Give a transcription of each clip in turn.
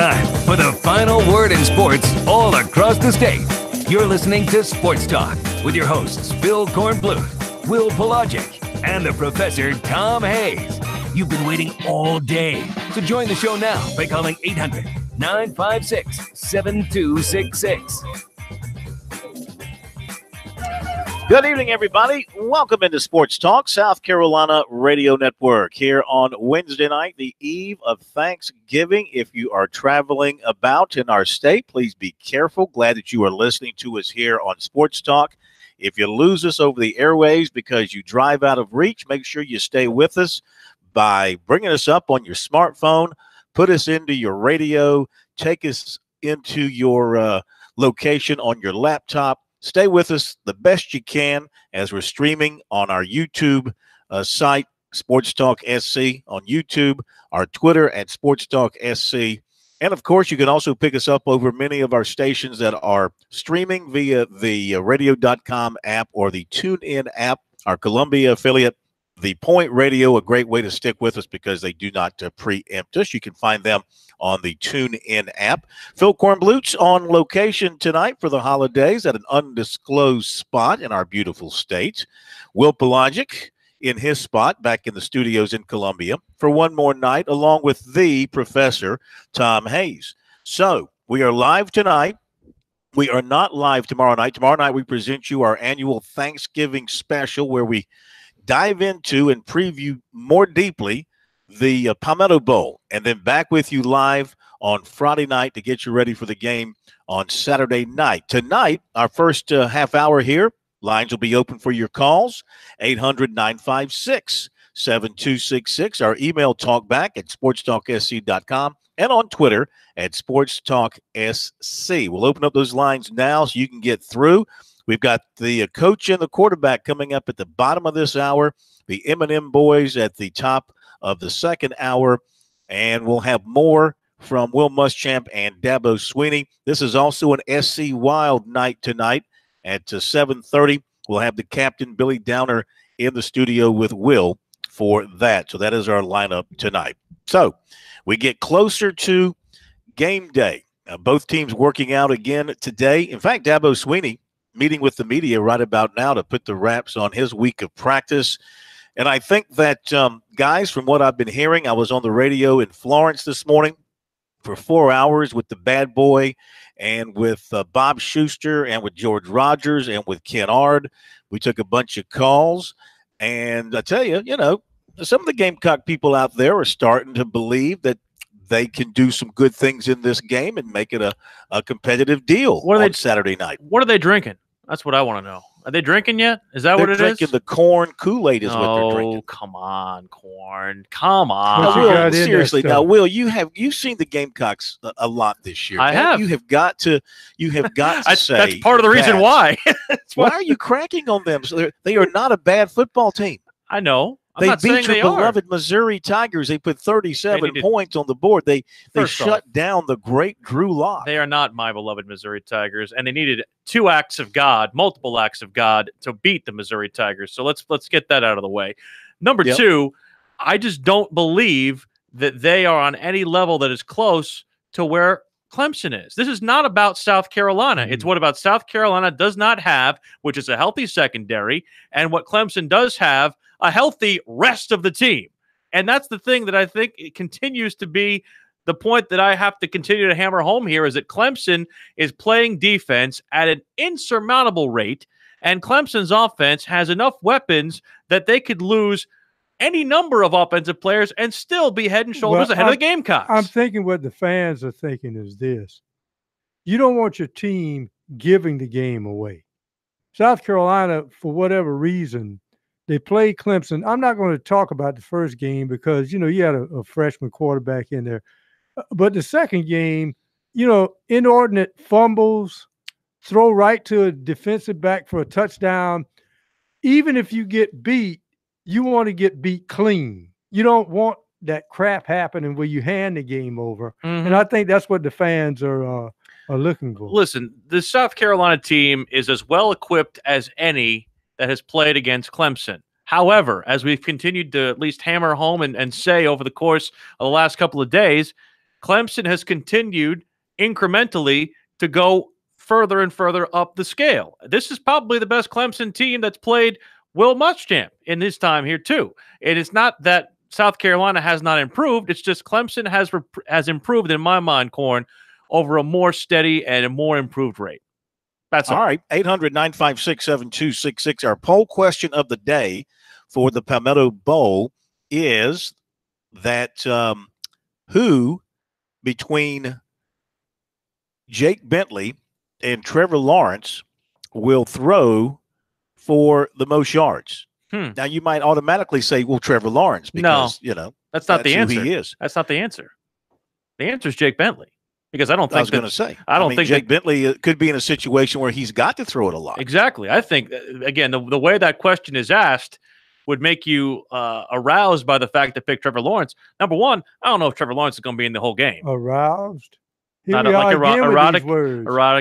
time for the final word in sports all across the state. You're listening to Sports Talk with your hosts, Phil Kornblut, Will Pelagic, and the Professor Tom Hayes. You've been waiting all day, so join the show now by calling 800-956-7266. Good evening, everybody. Welcome into Sports Talk, South Carolina Radio Network, here on Wednesday night, the eve of Thanksgiving. If you are traveling about in our state, please be careful. Glad that you are listening to us here on Sports Talk. If you lose us over the airwaves because you drive out of reach, make sure you stay with us by bringing us up on your smartphone, put us into your radio, take us into your location on your laptop. Stay with us the best you can as we're streaming on our YouTube site, Sports Talk SC on YouTube, our Twitter at Sports Talk SC. And, of course, you can also pick us up over many of our stations that are streaming via the radio.com app or the TuneIn app, our Columbia affiliate. The Point Radio, a great way to stick with us because they do not preempt us. You can find them on the TuneIn app. Phil Kornblut's on location tonight for the holidays at an undisclosed spot in our beautiful state. Will Pelagic in his spot back in the studios in Columbia for one more night, along with the Professor Tom Hayes. So we are live tonight. We are not live tomorrow night. Tomorrow night we present you our annual Thanksgiving special where we dive into and preview more deeply the Palmetto Bowl, and then back with you live on Friday night to get you ready for the game on Saturday night. Tonight, our first half hour here, lines will be open for your calls, 800-956-7266. Our email talkback at sportstalksc.com and on Twitter at SportsTalkSC. We'll open up those lines now so you can get through. We've got the coach and the quarterback coming up at the bottom of this hour, the M&M boys at the top of the second hour, and we'll have more from Will Muschamp and Dabo Sweeney. This is also an SC Wild night tonight at 7:30. We'll have the captain, Billy Downer, in the studio with Will for that. So that is our lineup tonight. So we get closer to game day. Both teams working out again today. In fact, Dabo Sweeney meeting with the media right about now to put the wraps on his week of practice. And I think that, guys, from what I've been hearing, I was on the radio in Florence this morning for 4 hours with the bad boy and with Bob Schuster and with George Rogers and with Ken Ard. We took a bunch of calls. And I tell you, some of the Gamecock people out there are starting to believe that they can do some good things in this game and make it a competitive deal on Saturday night. What are they drinking? That's what I want to know. Are they drinking yet? Is that what it is? They're drinking the corn Kool-Aid is what they're drinking. Oh, come on, corn. Come on. Now, Will, seriously, now, Will, you've seen the Gamecocks a lot this year. I have. You have got to say. That's part of the reason why. Why are you cranking on them? So they are not a bad football team. I know. They beat your beloved Missouri Tigers. They put 37 points on the board. They shut down the great Drew Lock. They are not my beloved Missouri Tigers, and they needed multiple acts of God to beat the Missouri Tigers. So let's get that out of the way. Number two, I just don't believe that they are on any level that is close to where Clemson is. This is not about South Carolina. It's what about South Carolina does not have, which is a healthy secondary, and what Clemson does have, a healthy rest of the team. And that's the thing that I think it continues to be the point that I have to continue to hammer home here is that Clemson is playing defense at an insurmountable rate, and Clemson's offense has enough weapons that they could lose any number of offensive players and still be head and shoulders ahead of the Gamecocks. I'm thinking what the fans are thinking is this. You don't want your team giving the game away. South Carolina, for whatever reason, they played Clemson. I'm not going to talk about the first game because, you had a freshman quarterback in there. But the second game, inordinate fumbles, throw right to a defensive back for a touchdown. Even if you get beat, you want to get beat clean. You don't want that crap happening where you hand the game over. And I think that's what the fans are looking for. Listen, the South Carolina team is as well equipped as any that has played against Clemson. However, as we've continued to at least hammer home and say over the course of the last couple of days, Clemson has continued incrementally to go further and further up the scale. This is probably the best Clemson team that's played Will Muschamp in his time here too. And it's not that South Carolina has not improved. It's just Clemson has improved, in my mind, Corn, over a more steady and a more improved rate. That's all. All right, 800-956-7266. Our poll question of the day for the Palmetto Bowl is that who between Jake Bentley and Trevor Lawrence will throw for the most yards? Now, you might automatically say, well, Trevor Lawrence, because, that's not the answer. Who he is. That's not the answer. The answer is Jake Bentley. Because I don't think I was going to say. I don't think Jake Bentley could be in a situation where he's got to throw it a lot. Exactly. I think, again, the way that question is asked would make you aroused by the fact that pick Trevor Lawrence. Number one, I don't know if Trevor Lawrence is going to be in the whole game. Aroused? Not like erotic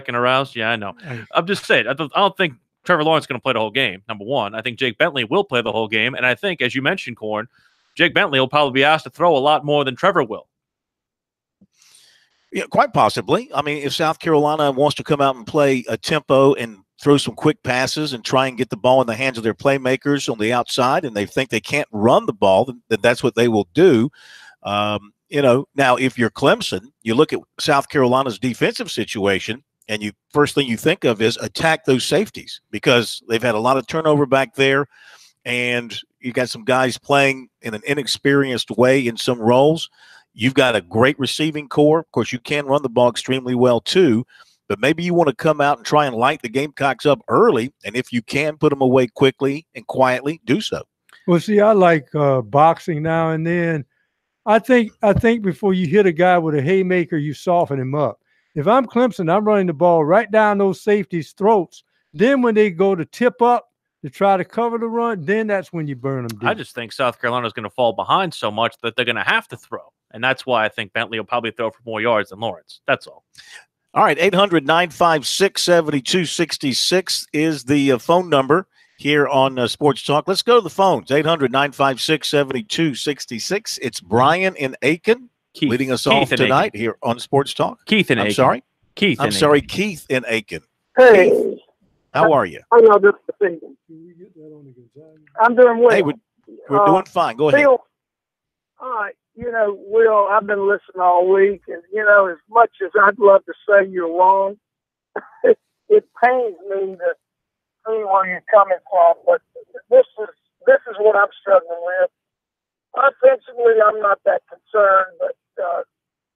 and aroused. Yeah, I know. I'm just saying. I don't think Trevor Lawrence is going to play the whole game, number one. I think Jake Bentley will play the whole game. And I think, as you mentioned, Corn, Jake Bentley will probably be asked to throw a lot more than Trevor will. Yeah, quite possibly. I mean, if South Carolina wants to come out and play a tempo and throw some quick passes and try and get the ball in the hands of their playmakers on the outside, and they think they can't run the ball, then that's what they will do. Now, if you're Clemson, you look at South Carolina's defensive situation, and first thing you think of is attack those safeties, because they've had a lot of turnover back there, and you got some guys playing in an inexperienced way in some roles. You've got a great receiving core. Of course, you can run the ball extremely well too, but maybe you want to come out and try and light the Gamecocks up early, and if you can put them away quickly and quietly, do so. Well, see, I like boxing now and then. I think before you hit a guy with a haymaker, you soften him up. If I'm Clemson, I'm running the ball right down those safeties' throats. Then when they go to tip up to try to cover the run, then that's when you burn them deep. I just think South Carolina is going to fall behind so much that they're going to have to throw. And that's why I think Bentley will probably throw for more yards than Lawrence. That's all. All right, 800-956-7266 is the phone number here on Sports Talk. Let's go to the phones, 800-956-7266. It's Brian in Aiken leading us off tonight here on Sports Talk. Keith in Aiken. I'm sorry? Keith in Aiken. Hey. Keith, how are you? I know this is I'm doing well. Hey, we're doing fine. Go ahead. Bill, Will, I've been listening all week, and, as much as I'd love to say you're wrong, it pains me to see where you're coming from, but this is what I'm struggling with. Offensively, I'm not that concerned, but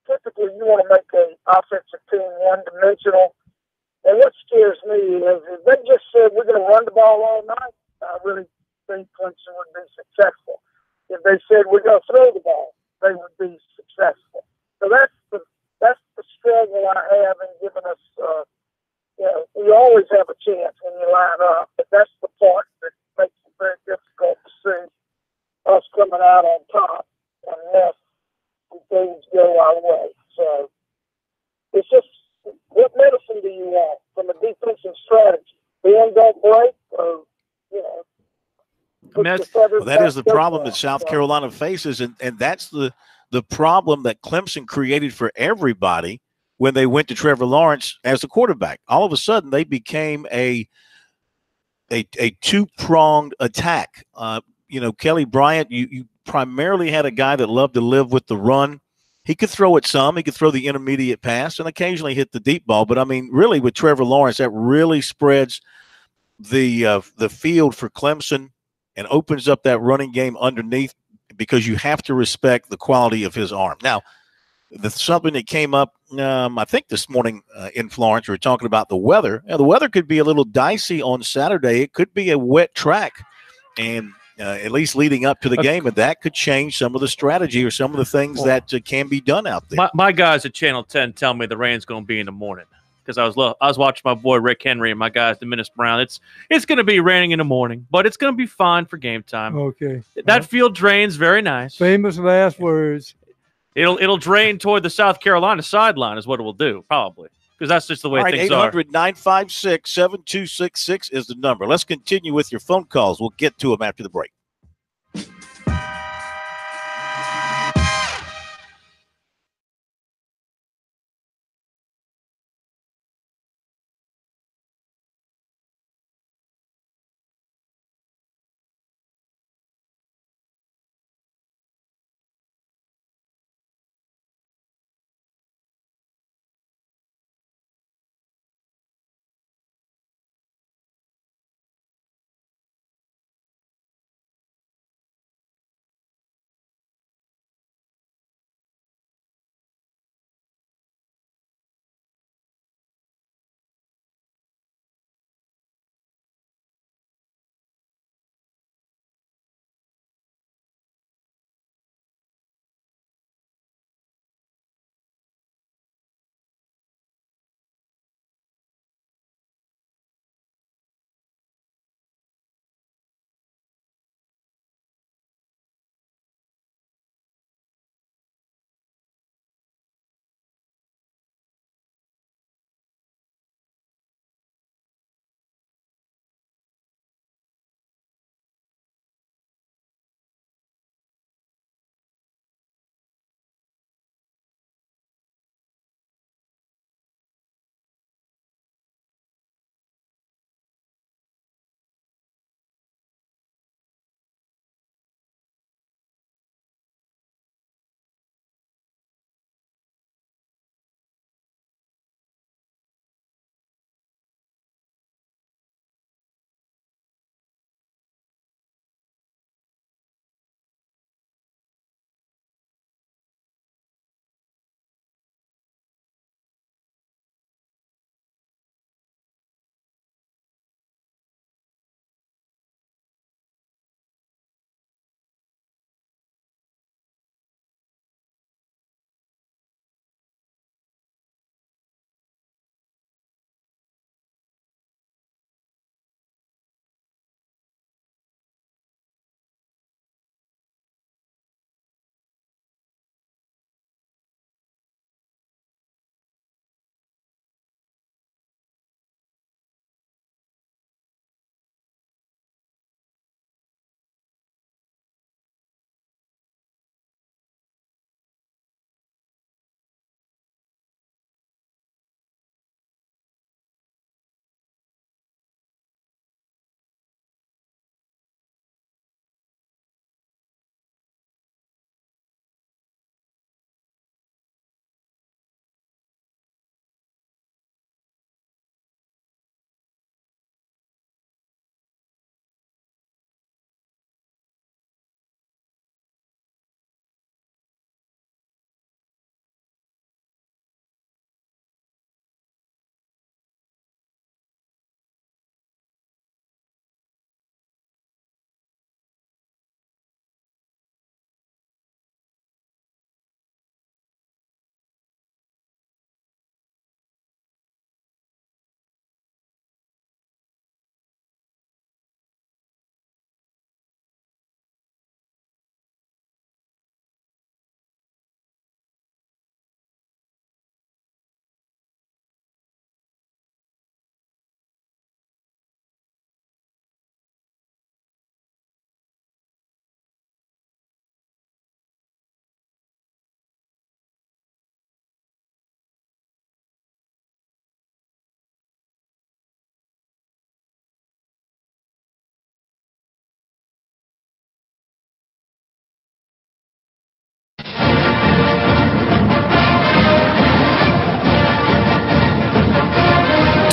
typically you want to make an offensive team one-dimensional. And what scares me is if they just said we're going to run the ball all night, I really think Clemson would be successful. If they said we're going to throw the ball, they would be successful. So that's the struggle I have in giving us. We always have a chance when you line up, but that's the part that makes it very difficult to see us coming out on top unless things go our way. So it's just, what medicine do you want from a defensive strategy? Bend don't break, or well, that is the problem that South Carolina faces, and that's the problem that Clemson created for everybody when they went to Trevor Lawrence as the quarterback. All of a sudden, they became a two-pronged attack. Kelly Bryant, you primarily had a guy that loved to live with the run. He could throw it some. He could throw the intermediate pass and occasionally hit the deep ball. But, I mean, really with Trevor Lawrence, that really spreads the field for Clemson and opens up that running game underneath, because you have to respect the quality of his arm. Now, something that came up, I think this morning in Florence, we were talking about the weather. Now, the weather could be a little dicey on Saturday. It could be a wet track, and at least leading up to the game, and that could change some of the strategy or some of the things that can be done out there. My guys at Channel 10 tell me the rain's going to be in the morning, because I was watching my boy Rick Henry and my guys, Dennis Brown. It's going to be raining in the morning, but it's going to be fine for game time. Okay. That field drains very nice. Famous last words. It'll drain toward the South Carolina sideline is what it will do, probably, because that's just the way things are. 800-956-7266 is the number. Let's continue with your phone calls. We'll get to them after the break.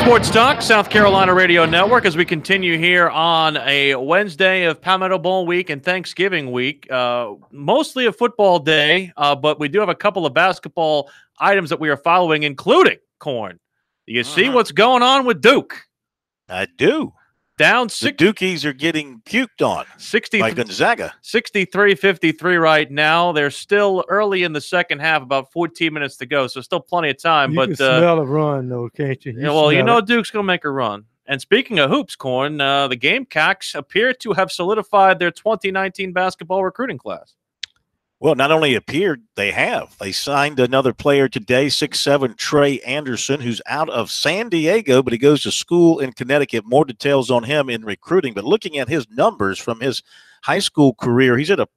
Sports Talk, South Carolina Radio Network, as we continue here on a Wednesday of Palmetto Bowl week and Thanksgiving week. Mostly a football day, but we do have a couple of basketball items that we are following, including Corn. Do you see what's going on with Duke? I do. Down The Dukies are getting puked on by Gonzaga. 63-53 right now. They're still early in the second half, about 14 minutes to go, so still plenty of time. You but can smell a run, though, can't you? Duke's going to make a run. And speaking of hoops, Corn, the Gamecocks appear to have solidified their 2019 basketball recruiting class. Well, not only appeared, they have. They signed another player today, 6'7", Trey Anderson, who's out of San Diego, but he goes to school in Connecticut. More details on him in recruiting. But looking at his numbers from his high school career, he's at a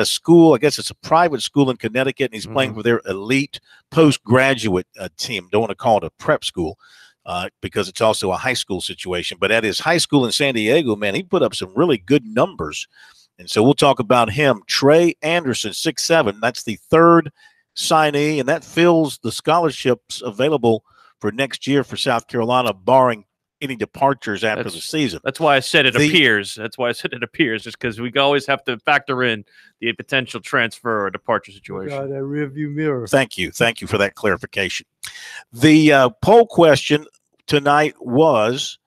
school, I guess it's a private school in Connecticut, and he's playing for their elite postgraduate team. Don't want to call it a prep school because it's also a high school situation. But at his high school in San Diego, man, he put up some really good numbers. And so we'll talk about him. Trey Anderson, 6'7". That's the third signee, and that fills the scholarships available for next year for South Carolina, barring any departures after the season. That's why I said it appears. That's why I said it appears, just because we always have to factor in the potential transfer or departure situation. That rearview mirror. Thank you. Thank you for that clarification. The poll question tonight was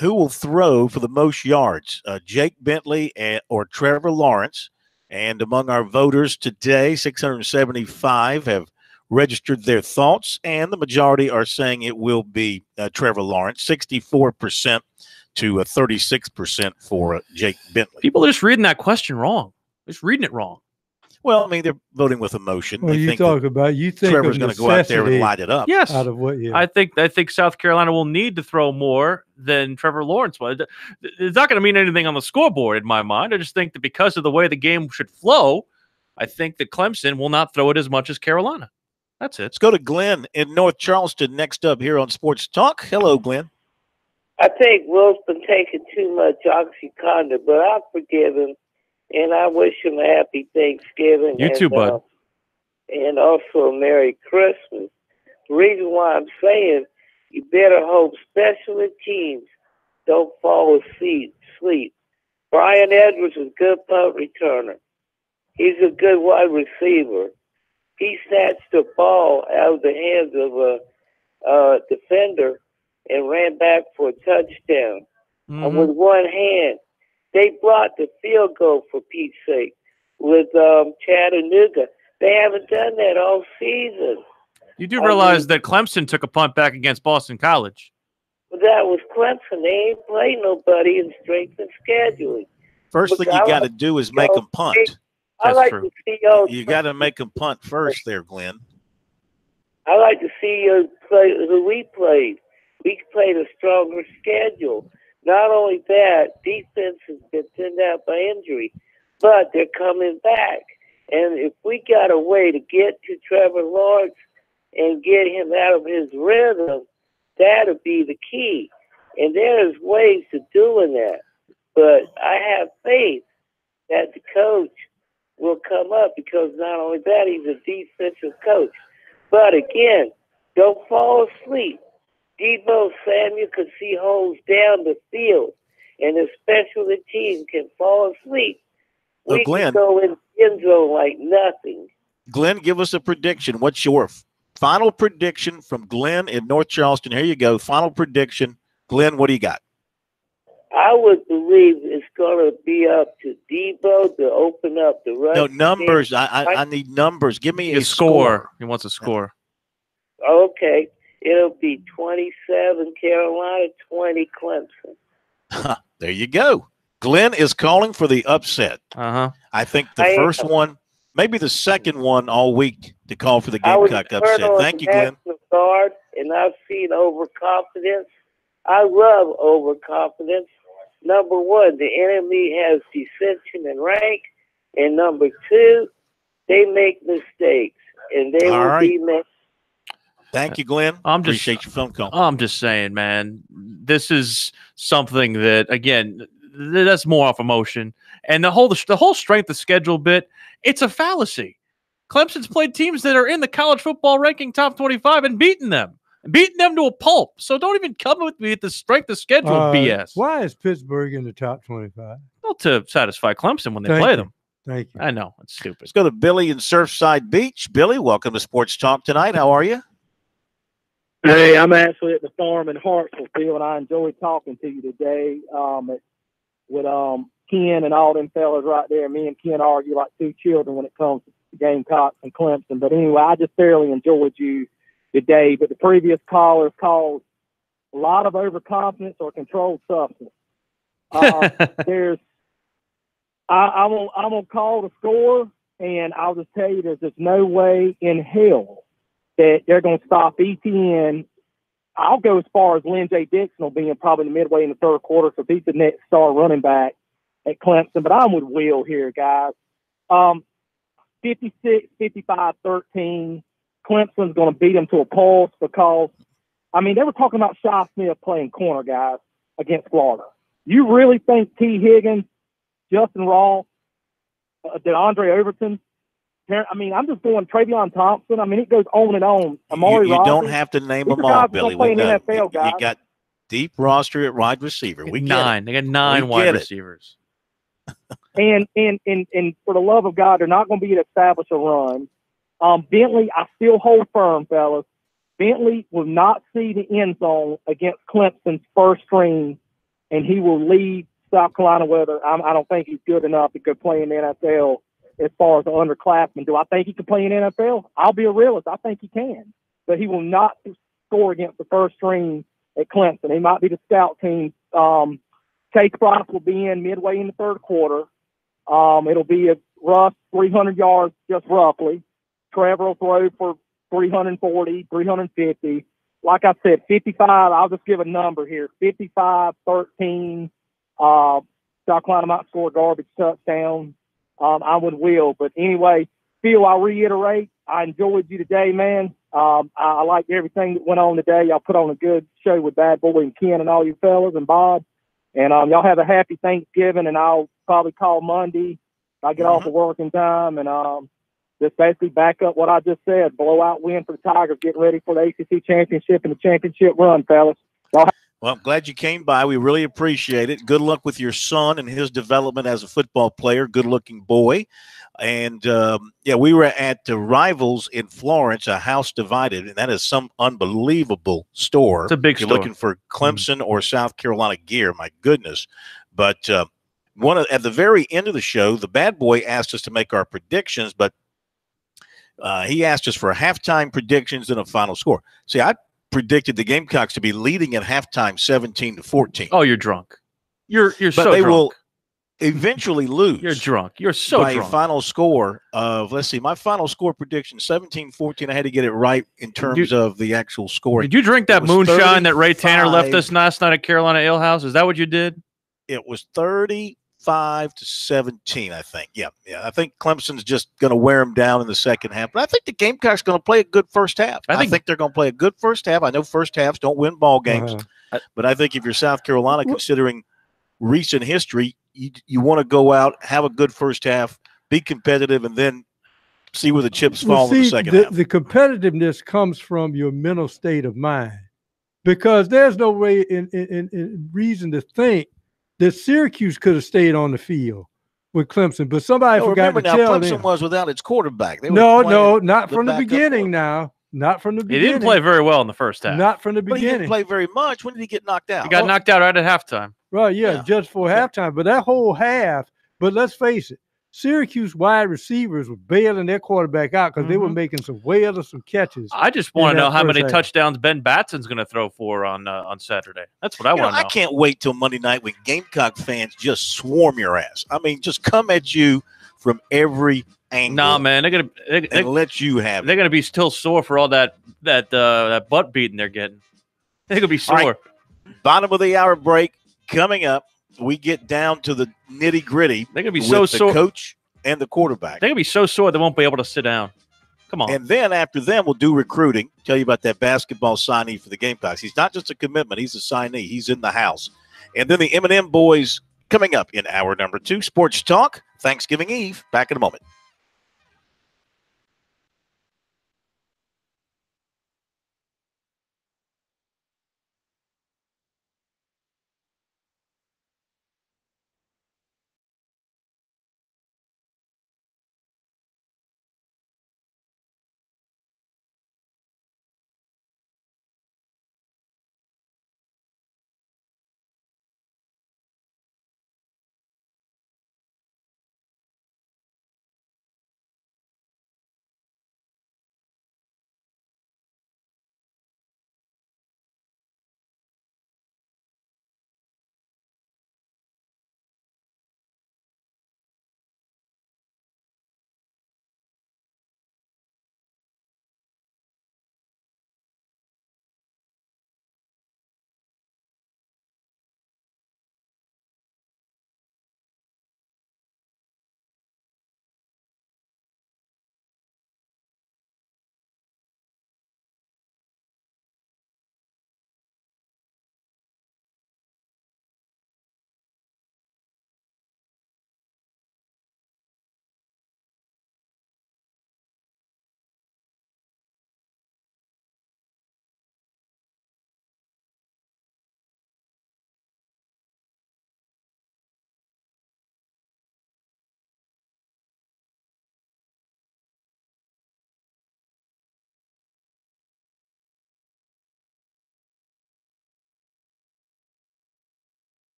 who will throw for the most yards, Jake Bentley or Trevor Lawrence? And among our voters today, 675 have registered their thoughts, and the majority are saying it will be Trevor Lawrence, 64% to 36% for Jake Bentley. People are just reading that question wrong. Just reading it wrong. Well, I mean, they're voting with emotion. Well, you think Trevor's going to go out there and light it up. Yes. Out of what? Yeah. I think South Carolina will need to throw more than Trevor Lawrence was. It's not going to mean anything on the scoreboard in my mind. I just think that because of the way the game should flow, I think that Clemson will not throw it as much as Carolina. That's it. Let's go to Glenn in North Charleston next up here on Sports Talk. Hello, Glenn. I think Will's been taking too much OxyContin, but I'll forgive him. And I wish him a happy Thanksgiving. You too, bud. And also a Merry Christmas. The reason why I'm saying you better hope special teams don't fall asleep. Brian Edwards is a good punt returner. He's a good wide receiver. He snatched the ball out of the hands of a defender and ran back for a touchdown. And with one hand, they blocked the field goal, for Pete's sake, with Chattanooga. They haven't done that all season. You do realize that Clemson took a punt back against Boston College. Well, that was Clemson. They ain't played nobody in strength and scheduling. First thing you got to do is make them punt. I like to see you got to make them punt first there, Glenn. I like to see who we played. We played a stronger schedule. Not only that, defense has been thinned out by injury, but they're coming back. And if we got a way to get to Trevor Lawrence and get him out of his rhythm, that'll be the key. And there's ways to doing that. But I have faith that the coach will come up, because not only that, he's a defensive coach. But again, don't fall asleep. Debo Samuel could see holes down the field, and especially the team can fall asleep. We can go in the end zone like nothing. Glenn, give us a prediction. What's your final prediction from Glenn in North Charleston? Here you go. Final prediction. Glenn, what do you got? I would believe it's going to be up to Debo to open up the run. No, numbers. I need numbers. Give me a score. He wants a score. Okay. It'll be 27 Carolina, 20 Clemson. There you go. Glenn is calling for the upset. I think the first one, maybe the second one all week to call for the Gamecock upset. Thank you, Glenn. Guard, and I've seen overconfidence. I love overconfidence. Number one, the enemy has dissension in rank. And number two, they make mistakes. And they will be made. Thank you, Glenn. Appreciate your phone call. I'm just saying, man, this is something that, again, that's more off emotion. And the whole strength of schedule bit, it's a fallacy. Clemson's played teams that are in the college football ranking top 25 and beaten them. beating them to a pulp. So don't even come with me at the strength of schedule BS. Why is Pittsburgh in the top 25? Well, to satisfy Clemson when they play them. Thank you. I know. It's stupid. Let's go to Billy in Surfside Beach. Billy, welcome to Sports Talk tonight. How are you? Hey, I'm actually at the farm in Hartsville, Phil, and I enjoyed talking to you today with Ken and all them fellas right there. Me and Ken argue like two children when it comes to the Gamecocks and Clemson. But anyway, I just thoroughly enjoyed you today. But the previous callers called a lot of overconfidence or controlled substance. I'm gonna call the score, and I'll just tell you there's just no way in hell that they're going to stop ETN. I'll go as far as Lynn J. Dixon will be in probably midway in the third quarter, so he's the next star running back at Clemson. But I'm with Will here, guys. 56-55-13. Clemson's going to beat them to a pulse because, I mean, they were talking about Shi Smith playing corner, guys, against Florida. You really think T. Higgins, Justin Ross, DeAndre Overton, I mean, I'm just going Travion Thompson. I mean, it goes on and on. You don't have to name them all, Billy. We know. You got deep roster at wide receiver. We nine. They got 9 wide receivers. And for the love of God, they're not going to be able to establish a run. Bentley, I still hold firm, fellas. Bentley will not see the end zone against Clemson's first string, and he will leave South Carolina. Whether I don't think he's good enough to go play in the NFL. As far as the underclassmen, do I think he can play in the NFL? I'll be a realist. I think he can. But he will not score against the first string at Clemson. He might be the scout team. Chase Price will be in midway in the third quarter. It'll be a rough 300 yards, just roughly. Trevor will throw for 340, 350. Like I said, 55, I'll just give a number here. 55-13. South Carolina might score a garbage touchdown. I would will. But anyway, Phil, I'll reiterate, I enjoyed you today, man. I liked everything that went on today. Y'all put on a good show with Bad Boy and Ken and all you fellas and Bob. And y'all have a happy Thanksgiving, and I'll probably call Monday. I get off of work in time, and just basically back up what I just said. Blowout win for the Tigers, getting ready for the ACC championship and the championship run, fellas. Well, I'm glad you came by. We really appreciate it. Good luck with your son and his development as a football player. Good-looking boy. And, we were at the Rivals in Florence, a house divided, and that is some unbelievable store. It's a big store. If you're looking for Clemson or South Carolina gear, my goodness. But at the very end of the show, the bad boy asked us to make our predictions, but he asked us for halftime predictions and a final score. See, I predicted the Gamecocks to be leading at halftime 17-14. Oh, you're drunk. You're but so they drunk. will eventually lose. You're drunk. You're so by drunk. A final score of, let's see, my final score prediction 17-14. I had to get it right in terms of the actual score. Did you drink that moonshine that Ray Tanner left us last night at Carolina Ale House? Is that what you did? It was 35-17, I think. Yeah. I think Clemson's just going to wear them down in the second half. But I think the Gamecocks going to play a good first half. I think they're going to play a good first half. I know first halves don't win ball games. But I think if you're South Carolina, considering recent history, you want to go out, have a good first half, be competitive, and then see where the chips fall in the second half. The competitiveness comes from your mental state of mind, because there's no way in reason to think that Syracuse could have stayed on the field with Clemson, but somebody forgot to tell them. Clemson was without its quarterback. No, not from the beginning now. Not from the beginning. He didn't play very well in the first half. Not from the beginning. But he didn't play very much. When did he get knocked out? He got knocked out right at halftime. Right, just for halftime. But that whole half, but let's face it, Syracuse wide receivers were bailing their quarterback out because they were making some whales of some catches. I just want to know how many touchdowns Ben Batson's going to throw for on Saturday. That's what I want to know. I can't wait till Monday night when Gamecock fans just swarm your ass. I mean, just come at you from every angle. Nah, man, they're let you have it. They're gonna be still sore for all that butt beating they're getting. They're gonna be sore. Right. Bottom of the hour break coming up. We get down to the nitty gritty. They're gonna be so sore. The coach and the quarterback. They're gonna be so sore they won't be able to sit down. Come on. And then after them, we'll do recruiting. Tell you about that basketball signee for the Gamecocks. He's not just a commitment; he's a signee. He's in the house. And then the M&M boys coming up in hour number 2. Sports Talk, Thanksgiving Eve. Back in a moment.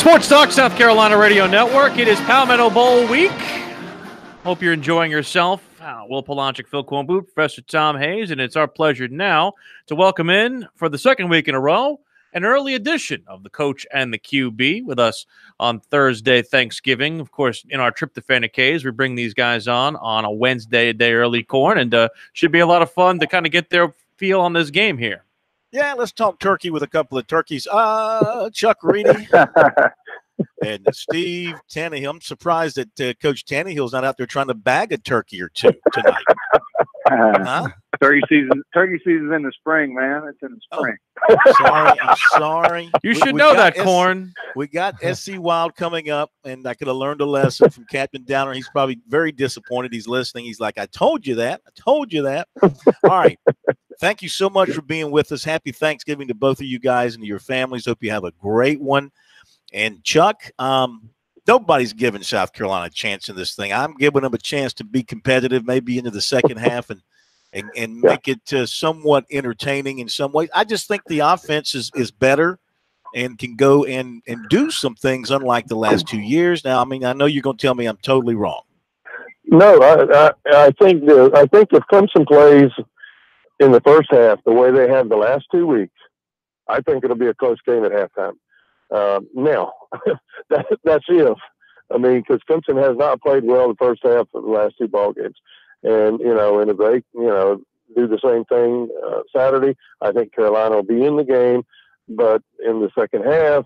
Sports Talk, South Carolina Radio Network. It is Palmetto Bowl week. Hope you're enjoying yourself. Will Pelagic, Phil Kornblut, Professor Tom Hayes, and it's our pleasure now to welcome in for the second week in a row an early edition of the Coach and the QB with us on Thursday, Thanksgiving. Of course, in our Tryptophan K's, we bring these guys on a Wednesday, a day early, Corn, and should be a lot of fun to kind of get their feel on this game here. Yeah, let's talk turkey with a couple of turkeys. Chuck Reedy and Steve Tannehill. I'm surprised that Coach Tannehill's not out there trying to bag a turkey or two tonight. Huh? Turkey season in the spring, man. It's in the spring. I'm sorry. You should know that, Corn. We got SC Wild coming up, and I could have learned a lesson from Captain Downer. He's probably very disappointed. He's listening. He's like, I told you that. All right. Thank you so much for being with us. Happy Thanksgiving to both of you guys and to your families. Hope you have a great one. And Chuck, nobody's giving South Carolina a chance in this thing. I'm giving them a chance to be competitive, maybe into the second half and make it somewhat entertaining in some ways. I just think the offense is better and can go and do some things unlike the last 2 years. Now, I mean, I know you're going to tell me I'm totally wrong. No, I think if Clemson plays in the first half the way they have the last 2 weeks, I think it'll be a close game at halftime. Now, that's if. I mean, because Clemson has not played well the first half of the last two ball games. And, and if they, do the same thing Saturday, I think Carolina will be in the game. But in the second half,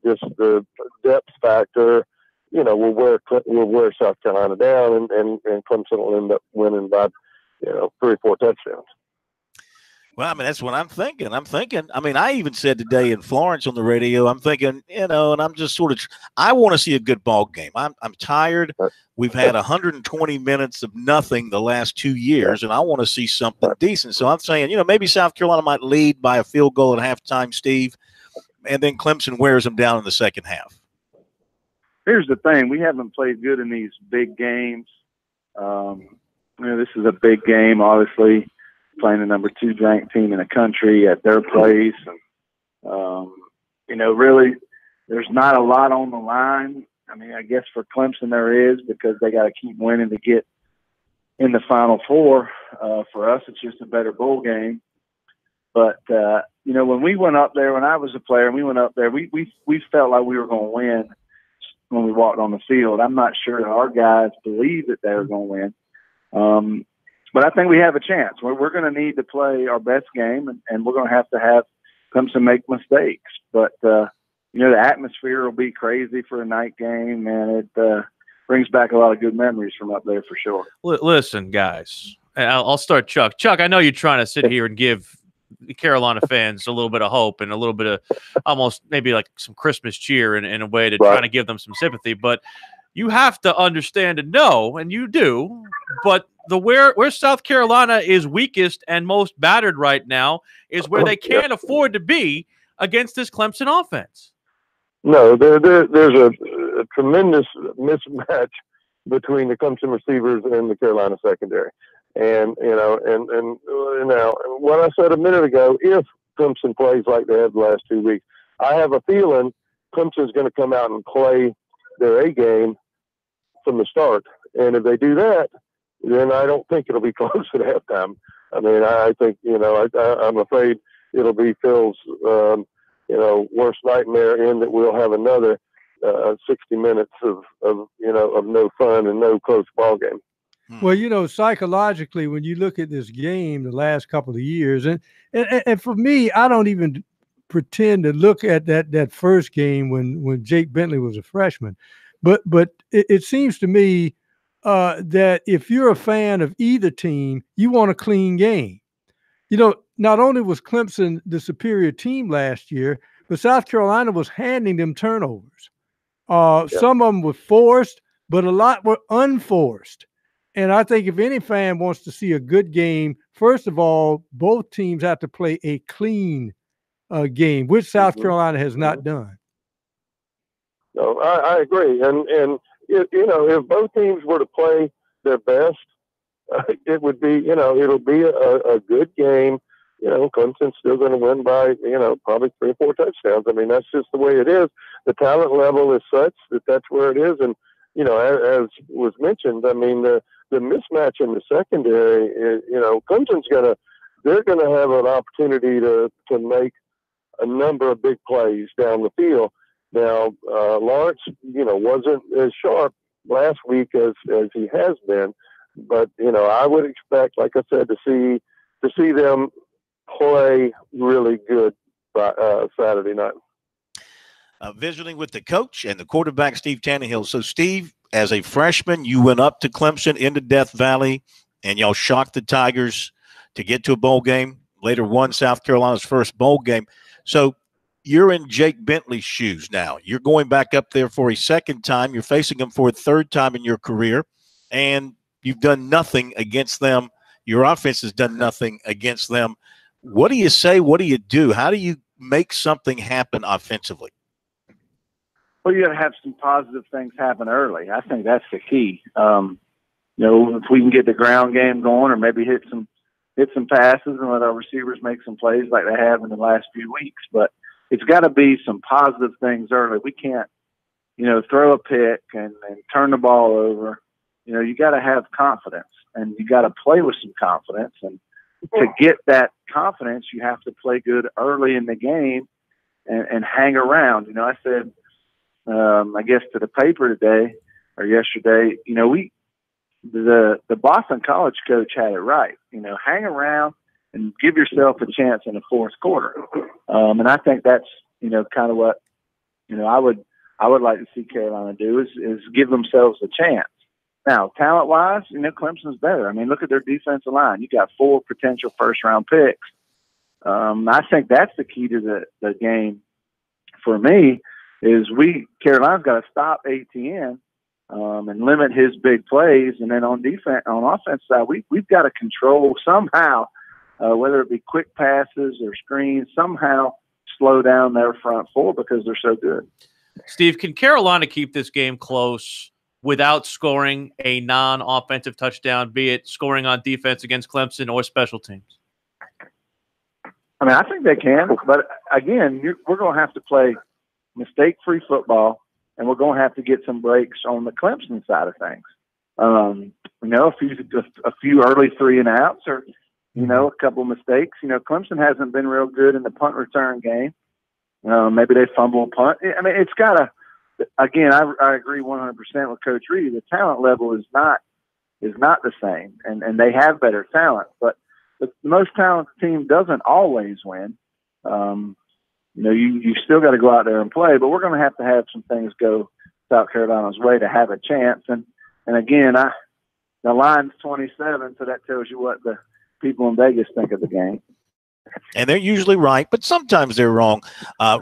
just the depth factor, will wear South Carolina down, and Clemson will end up winning by, 3 or 4 touchdowns. Well, I mean, that's what I'm thinking. I mean, I even said today in Florence on the radio, I'm thinking, and I'm just I want to see a good ball game. I'm tired. We've had 120 minutes of nothing the last 2 years, and I want to see something decent. So I'm saying, maybe South Carolina might lead by a field goal at halftime, Steve, and then Clemson wears them down in the second half. Here's the thing. We haven't played good in these big games. This is a big game, obviously, playing the number 2 ranked team in the country at their place. And, really, there's not a lot on the line. I mean, I guess for Clemson there is, because they got to keep winning to get in the Final Four. For us, it's just a better bowl game. But, when we went up there, when I was a player and we went up there, we felt like we were going to win when we walked on the field. I'm not sure that our guys believed that they were going to win. But I think we have a chance. We're going to need to play our best game, and we're going to have Clemson make mistakes. But, the atmosphere will be crazy for a night game, and it brings back a lot of good memories from up there for sure. Listen, guys, I'll start Chuck. Chuck, I know you're trying to sit here and give the Carolina fans a little bit of hope and a little bit of almost maybe like some Christmas cheer in a way to try to give them some sympathy. But you have to understand and know, and you do, but where South Carolina is weakest and most battered right now is where they can't afford to be against this Clemson offense. No, there's a tremendous mismatch between the Clemson receivers and the Carolina secondary. And, and now what I said a minute ago, if Clemson plays like they have the last 2 weeks, I have a feeling Clemson's going to come out and play their A game from the start. And if they do that, then I don't think it'll be close at halftime. I mean, I think, I'm afraid it'll be Phil's, worst nightmare, in that we'll have another 60 minutes of no fun and no close ball game. Well, psychologically, when you look at this game the last couple of years, and for me, I don't even pretend to look at that first game when Jake Bentley was a freshman. But it seems to me that if you're a fan of either team, you want a clean game. Not only was Clemson the superior team last year, but South Carolina was handing them turnovers. Some of them were forced, but a lot were unforced. And I think if any fan wants to see a good game, first of all, both teams have to play a clean game, which South Carolina has not done. No, I agree. And if both teams were to play their best, it would be, it'll be a good game. Clemson's still going to win by, probably 3 or 4 touchdowns. I mean, that's just the way it is. The talent level is such that that's where it is. And, as was mentioned, I mean, the mismatch in the secondary, they're going to have an opportunity to make a number of big plays down the field. Now, Lawrence, wasn't as sharp last week as he has been, but I would expect, like I said, to see them play really good Saturday night. Visiting with the coach and the quarterback, Steve Tannehill. So, Steve, as a freshman, you went up to Clemson into Death Valley, and y'all shocked the Tigers to get to a bowl game. Later won South Carolina's first bowl game. So you're in Jake Bentley's shoes now. You're going back up there for a second time. You're facing him for a third time in your career, and you've done nothing against them. Your offense has done nothing against them. What do you say? What do you do? How do you make something happen offensively? Well, you got to have some positive things happen early. I think that's the key. If we can get the ground game going, or maybe hit some passes and let our receivers make some plays like they have in the last few weeks. But it's got to be some positive things early. We can't, throw a pick and turn the ball over. You got to have confidence, and you got to play with some confidence. And to get that confidence, you have to play good early in the game and hang around. I said, I guess to the paper today or yesterday, the Boston College coach had it right. Hang around and give yourself a chance in the fourth quarter. And I think that's, kind of what, I would like to see Carolina do is give themselves a chance. Now, talent-wise, Clemson's better. I mean, look at their defensive line. You got 4 potential first-round picks. I think that's the key to the game for me is Carolina's got to stop ATN and limit his big plays. And then on offense side, we've got to control somehow, whether it be quick passes or screens, somehow slow down their front four because they're so good. Steve, can Carolina keep this game close without scoring a non-offensive touchdown, be it scoring on defense against Clemson or special teams? I mean, I think they can. But, again, we're going to have to play mistake-free football, and we're going to have to get some breaks on the Clemson side of things. A few early 3-and-outs or, a couple of mistakes. Clemson hasn't been real good in the punt return game. Maybe they fumble a punt. I mean, it's got to – again, I agree 100% with Coach Reed. The talent level is not the same, and they have better talent. But the most talented team doesn't always win. You still got to go out there and play, but we're going to have some things go South Carolina's way to have a chance. And again, the line's 27, so that tells you what the people in Vegas think of the game. And they're usually right, but sometimes they're wrong.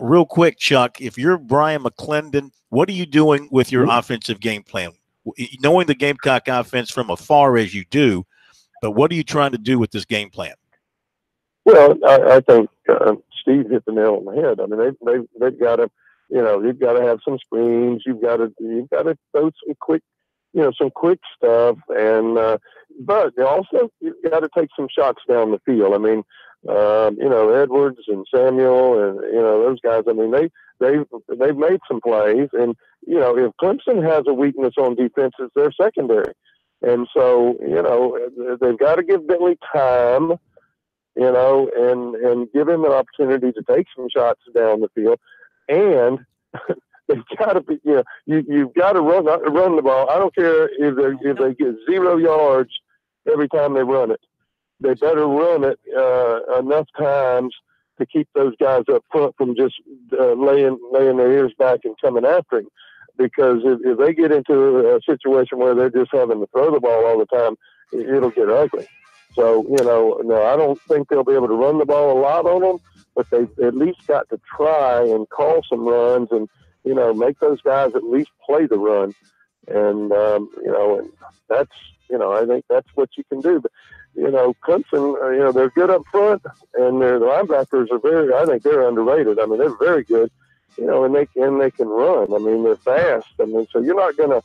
Real quick, Chuck, if you're Brian McClendon, what are you doing with your offensive game plan? Knowing the Gamecock offense from afar as you do, but what are you trying to do with this game plan? Well, I think Steve hit the nail on the head. I mean, they've got to, you've got to have some screens. You've got to throw some quick stuff, and but also you've got to take some shots down the field. I mean, Edwards and Samuel and those guys. I mean, they've made some plays, and if Clemson has a weakness on defense, it's their secondary, and so they've got to give Bentley time. And give him an opportunity to take some shots down the field. And they've got to be, you've got to run the ball. I don't care if they get 0 yards every time they run it. They better run it enough times to keep those guys up front from just laying their ears back and coming after him. Because if they get into a situation where they're just having to throw the ball all the time, it'll get ugly. So, no, I don't think they'll be able to run the ball a lot on them, but they've at least got to try and call some runs and, make those guys at least play the run. And, and that's, I think that's what you can do. But, Clemson, they're good up front, and their linebackers are I think they're underrated. I mean, they're very good, and they can run. I mean, they're fast. I mean, so you're not going to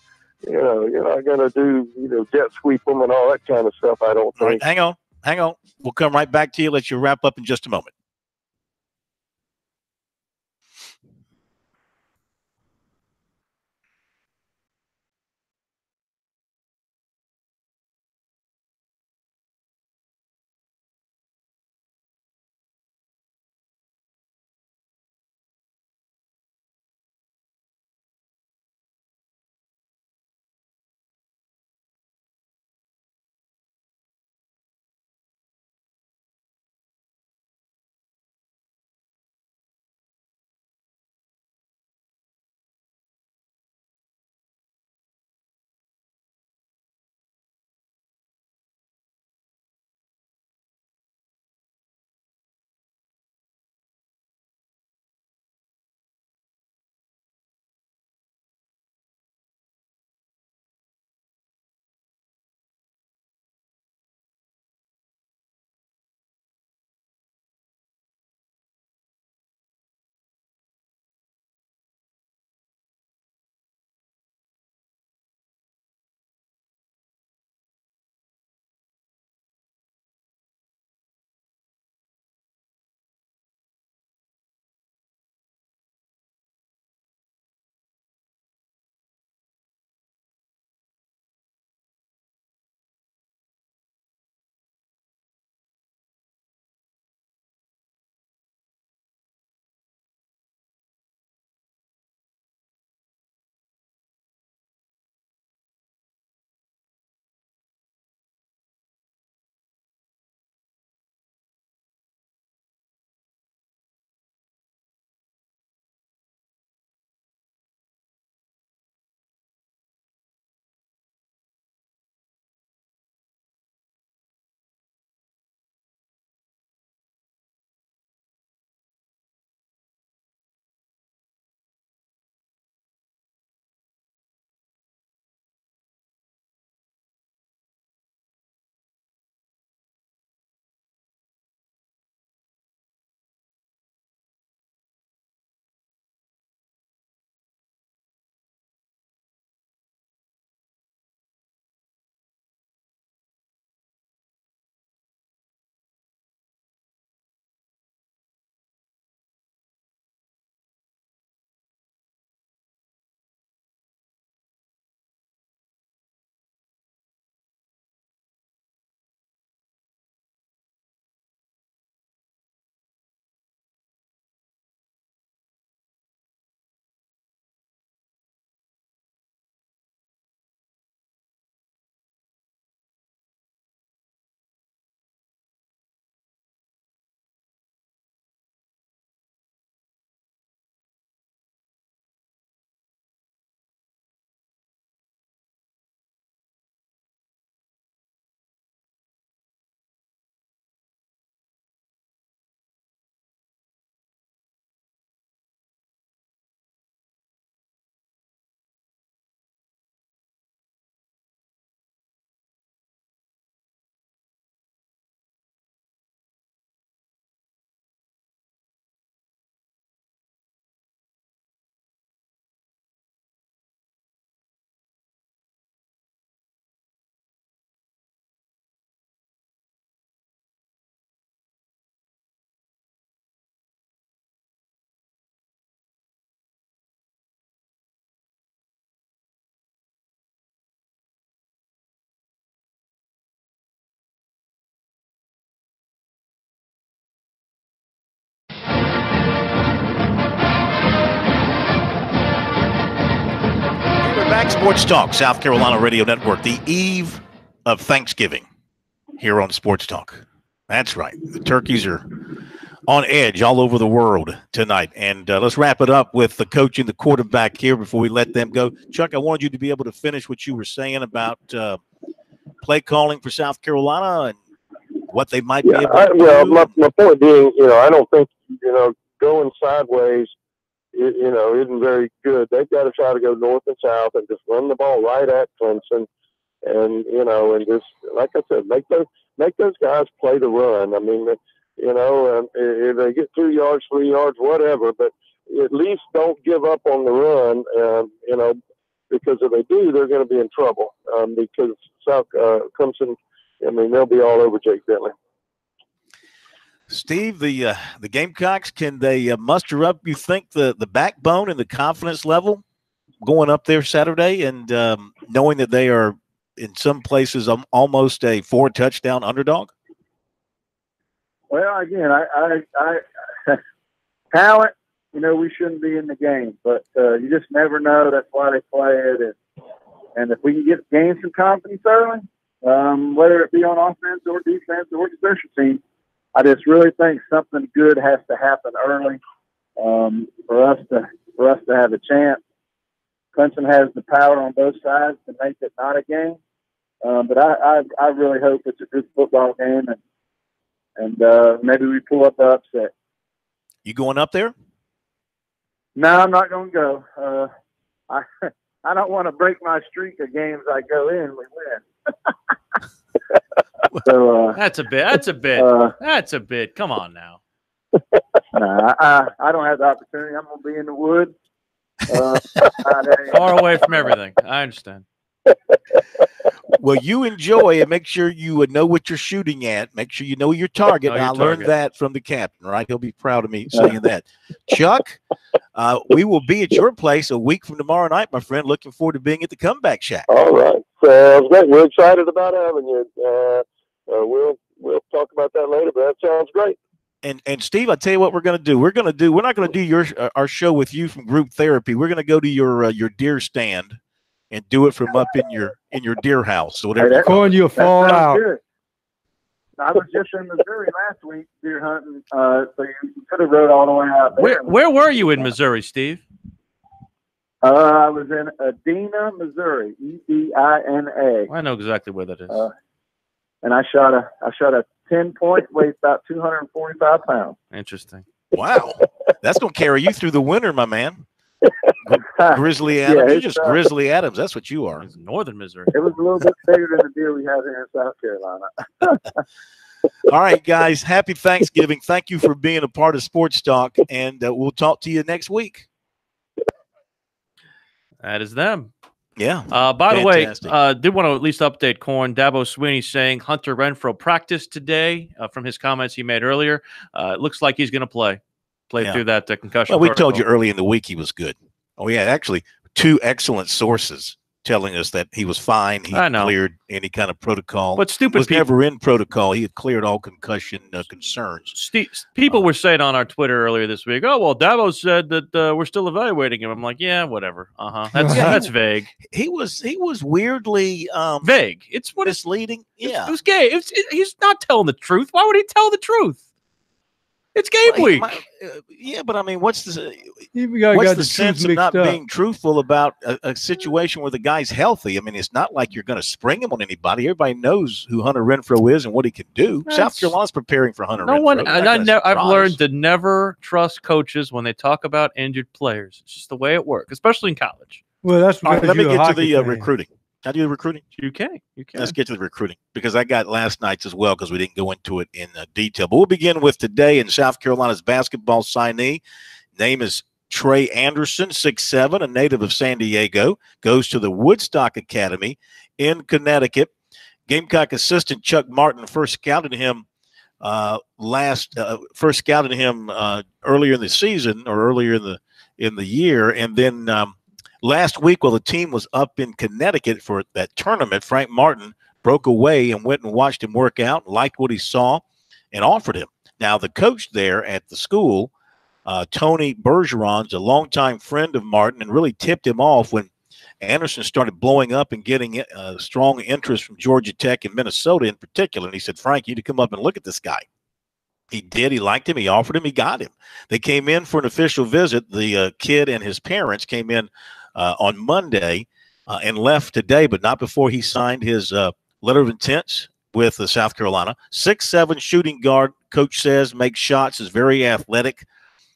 do, jet sweep them and all that kind of stuff, I don't think. All right, hang on. Hang on. We'll come right back to you. Let you wrap up in just a moment. Back, Sports Talk, South Carolina Radio Network, the eve of Thanksgiving here on Sports Talk. That's right. The turkeys are on edge all over the world tonight. And let's wrap it up with the coach and the quarterback here before we let them go. Chuck, I wanted you to be able to finish what you were saying about play calling for South Carolina and what they might be able to do. Well, my point being, I don't think, going sideways isn't very good. They've got to try to go north and south and just run the ball right at Clemson, and and just like I said, make those guys play the run. I mean, if they get 2 yards, 3 yards, whatever, but at least don't give up on the run. Because if they do, they're going to be in trouble. Because Clemson I mean, they'll be all over Jake Bentley. Steve, the Gamecocks, can they muster up, you think, the backbone and the confidence level going up there Saturday, and knowing that they are in some places almost a 4-touchdown underdog? Well, again, I talent, we shouldn't be in the game, but you just never know. That's why they play it. And if we can gain some confidence early, whether it be on offense or defense or special teams, I just really think something good has to happen early for us to have a chance. Clemson has the power on both sides to make it not a game, but I really hope it's a good football game, and maybe we pull up the upset. You going up there? No, I'm not going to go. I don't want to break my streak of games I go in. We win. So That's a bit. Come on now. Nah, I don't have the opportunity. I'm going to be in the woods. Far away from everything. I understand. Well, you enjoy and make sure you know what you're shooting at. Make sure you know your target. I learned that from the captain, right? He'll be proud of me saying that. Chuck, we will be at your place a week from tomorrow night, my friend. Looking forward to being at the Comeback Shack. All right. Sounds great. We're excited about having you. We'll talk about that later, but that sounds great. And Steve, I tell you what we're going to do. We're not going to do our show with you from group therapy. We're going to go to your deer stand and do it from up in your deer house. So whatever. Corn, you'll fall out. Good. I was just in Missouri last week deer hunting, so you could have rode all the way out there. Where were you in Missouri, Steve? I was in Edina, Missouri, Edina. I know exactly where that is. And I shot a 10-point, weighs about 245 pounds. Interesting. Wow, that's going to carry you through the winter, my man. Grizzly Adams, Yeah, you're just Grizzly Adams. That's what you are. It's northern Missouri. It was a little bit bigger than the deer we have here in South Carolina. All right, guys. Happy Thanksgiving. Thank you for being a part of Sports Talk, and we'll talk to you next week. That is them. Yeah. By the way, Fantastic. did want to at least update Corn. Dabo Sweeney saying Hunter Renfrow practiced today from his comments he made earlier. It looks like he's going to play through that concussion. Well, we protocol. told you early in the week he was good. Oh, yeah, actually, 2 excellent sources telling us that he was fine. He cleared any kind of protocol. But stupid was people never in protocol. He had cleared all concussion concerns. People were saying on our Twitter earlier this week, oh, well, Dabo said that we're still evaluating him. I'm like, yeah, whatever. That's vague. He was weirdly vague. It's what misleading. Yeah. It was gay. He's not telling the truth. Why would he tell the truth? It's game week. Yeah, but I mean, what's the sense of not being truthful about a situation where the guy's healthy? I mean, it's not like you're going to spring him on anybody. Everybody knows who Hunter Renfrow is and what he can do. South Carolina's preparing for Hunter Renfrow. I've learned to never trust coaches when they talk about injured players. It's just the way it works, especially in college. Well, that's all right, let me get to the recruiting. Can I do the recruiting? You can. Let's get to the recruiting because I got last night's as well because we didn't go into it in detail. But we'll begin with today in South Carolina's basketball signee. Name is Trey Anderson, 6'7", a native of San Diego, goes to the Woodstock Academy in Connecticut. Gamecock assistant Chuck Martin first scouted him earlier in the season or earlier in the year, and then last week, while the team was up in Connecticut for that tournament, Frank Martin broke away and went and watched him work out, liked what he saw, and offered him. Now, the coach there at the school, Tony Bergeron's a longtime friend of Martin and really tipped him off when Anderson started blowing up and getting strong interest from Georgia Tech and Minnesota in particular. And he said, Frank, you need to come up and look at this guy. He did. He liked him. He offered him. He got him. They came in for an official visit. The kid and his parents came in on Monday and left today, but not before he signed his letter of intent with South Carolina. 6'7" shooting guard, coach says, makes shots, is very athletic.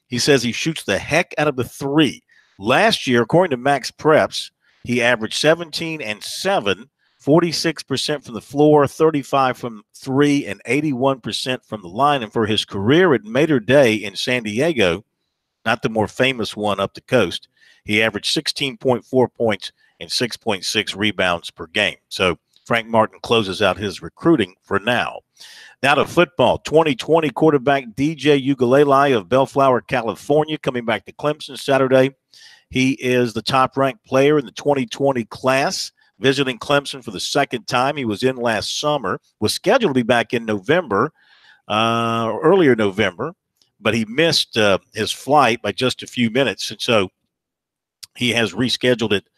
He says he shoots the heck out of the three. Last year, according to Max Preps, he averaged 17 and 7, 46% from the floor, 35 from three, and 81% from the line. And for his career at Mater Dei in San Diego, not the more famous one up the coast, he averaged 16.4 points and 6.6 rebounds per game. So Frank Martin closes out his recruiting for now. Now to football. 2020 quarterback DJ Ugalele of Bellflower, California, coming back to Clemson Saturday. He is the top-ranked player in the 2020 class, visiting Clemson for the second time. He was in last summer, was scheduled to be back in November, earlier November, but he missed his flight by just a few minutes, and so he has rescheduled it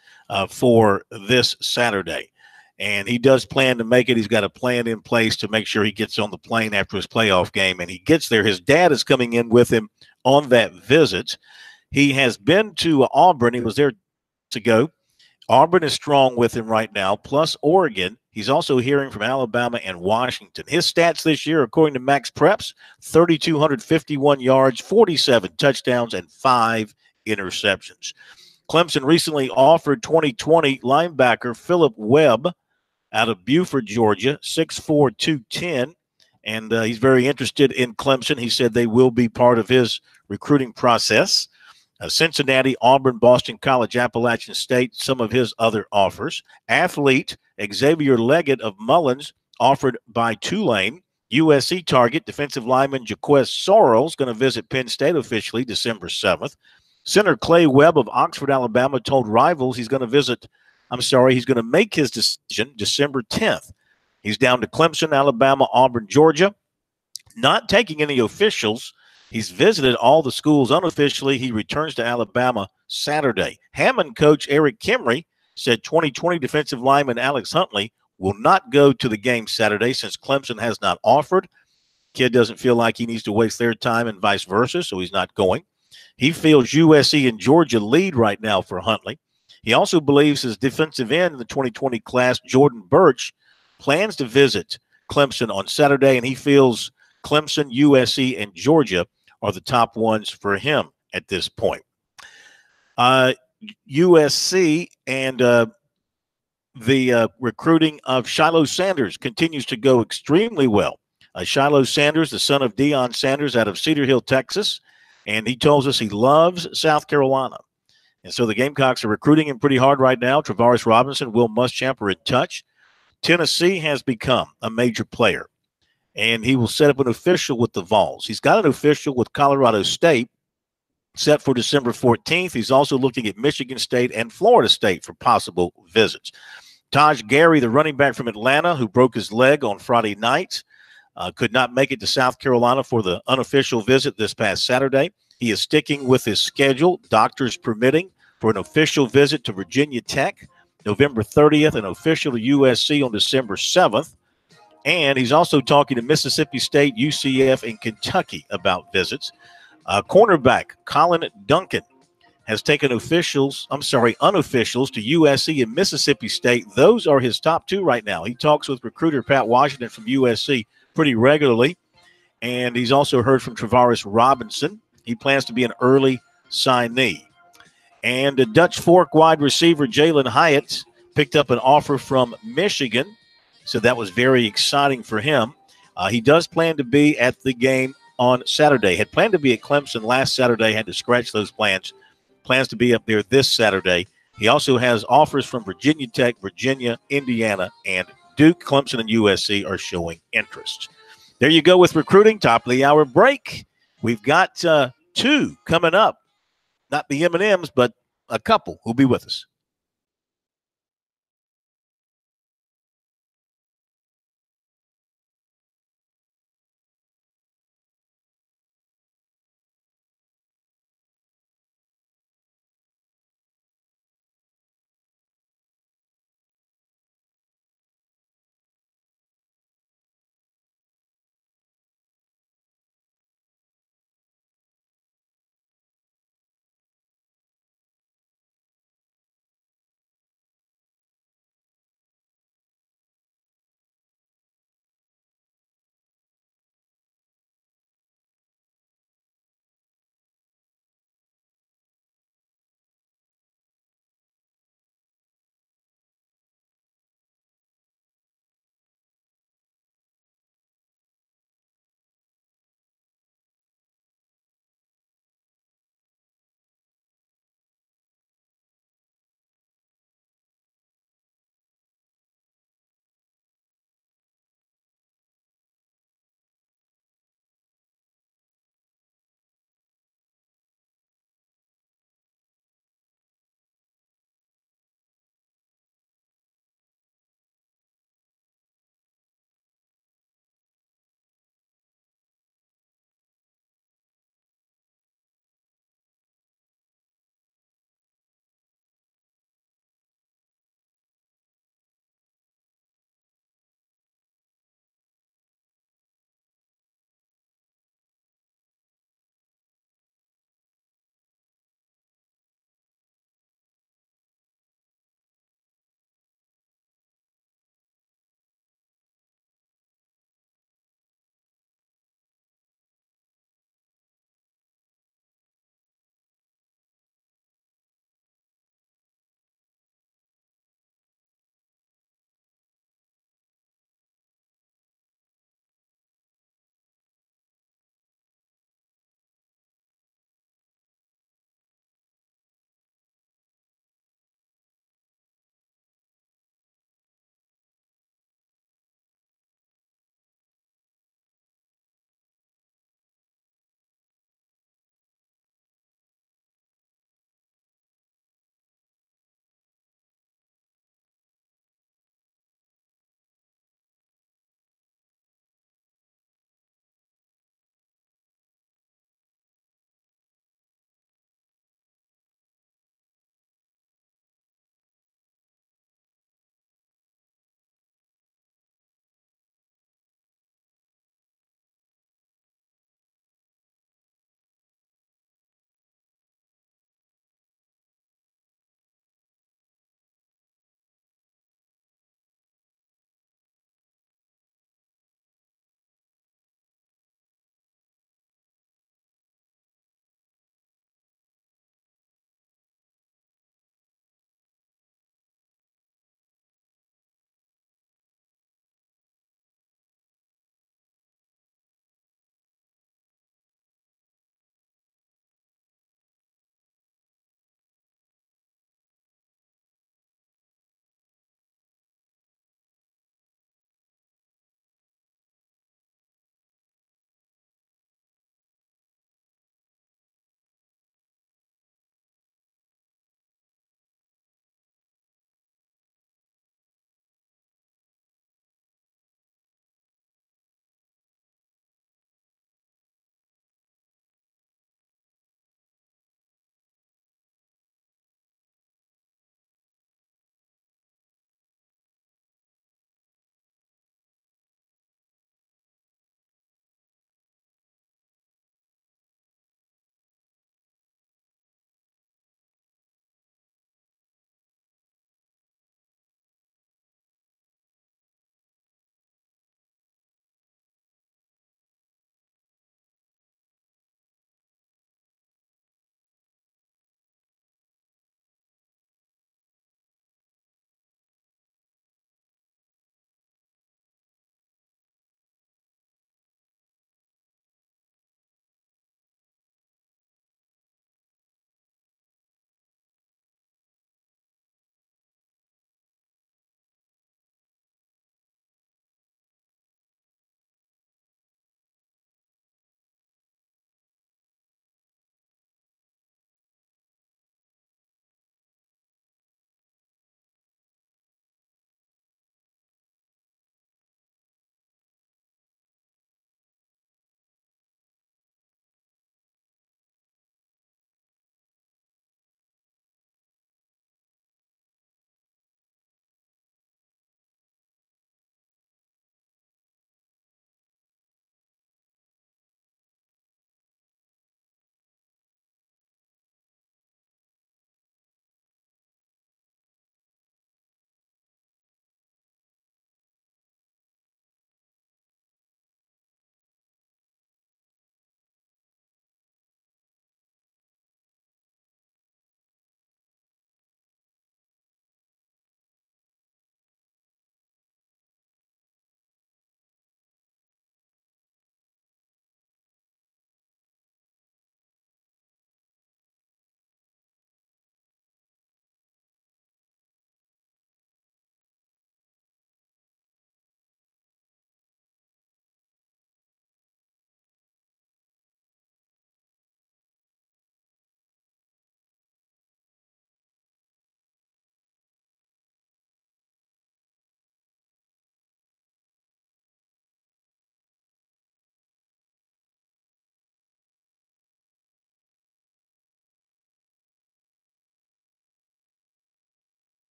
for this Saturday. And he does plan to make it. He's got a plan in place to make sure he gets on the plane after his playoff game, and he gets there. His dad is coming in with him on that visit. He has been to Auburn. He was there to go. Auburn is strong with him right now, plus Oregon. He's also hearing from Alabama and Washington. His stats this year, according to Max Preps, 3,251 yards, 47 touchdowns, and 5 interceptions. Clemson recently offered 2020 linebacker Philip Webb out of Buford, Georgia, 6'4", 210, and he's very interested in Clemson. He said they will be part of his recruiting process. Cincinnati, Auburn, Boston College, Appalachian State, some of his other offers. Athlete Xavier Leggett of Mullins, offered by Tulane. USC target defensive lineman Jaquez Sorrells going to visit Penn State officially December 7th. Center Clay Webb of Oxford, Alabama, told Rivals he's going to make his decision December 10th. He's down to Clemson, Alabama, Auburn, Georgia. Not taking any officials. He's visited all the schools unofficially. He returns to Alabama Saturday. Hammond coach Eric Kimry said 2020 defensive lineman Alex Huntley will not go to the game Saturday since Clemson has not offered. Kid doesn't feel like he needs to waste their time and vice versa, so he's not going. He feels USC and Georgia lead right now for Huntley. He also believes his defensive end in the 2020 class, Jordan Birch, plans to visit Clemson on Saturday, and he feels Clemson, USC, and Georgia are the top ones for him at this point. USC and the recruiting of Shiloh Sanders continues to go extremely well. Shiloh Sanders, the son of Deion Sanders out of Cedar Hill, Texas, and he tells us he loves South Carolina. And so the Gamecocks are recruiting him pretty hard right now. Travaris Robinson, Will Muschamp are in touch. Tennessee has become a major player, and he will set up an official with the Vols. He's got an official with Colorado State set for December 14th. He's also looking at Michigan State and Florida State for possible visits. Taj Gary, the running back from Atlanta, who broke his leg on Friday night, could not make it to South Carolina for the unofficial visit this past Saturday. He is sticking with his schedule, doctors permitting, for an official visit to Virginia Tech November 30th and official to USC on December 7th. And he's also talking to Mississippi State, UCF, and Kentucky about visits. Cornerback Colin Duncan has taken unofficials to USC and Mississippi State. Those are his top two right now. He talks with recruiter Pat Washington from USC pretty regularly, and he's also heard from Travaris Robinson. He plans to be an early signee. And the Dutch Fork wide receiver Jalen Hyatt picked up an offer from Michigan, so that was very exciting for him. He does plan to be at the game on Saturday. Had planned to be at Clemson last Saturday, had to scratch those plans. Plans to be up there this Saturday. He also has offers from Virginia Tech, Virginia, Indiana, and Duke. Clemson and USC are showing interest. There you go with recruiting. Top of the hour break. We've got two coming up. Not the M&Ms, but a couple who'll be with us.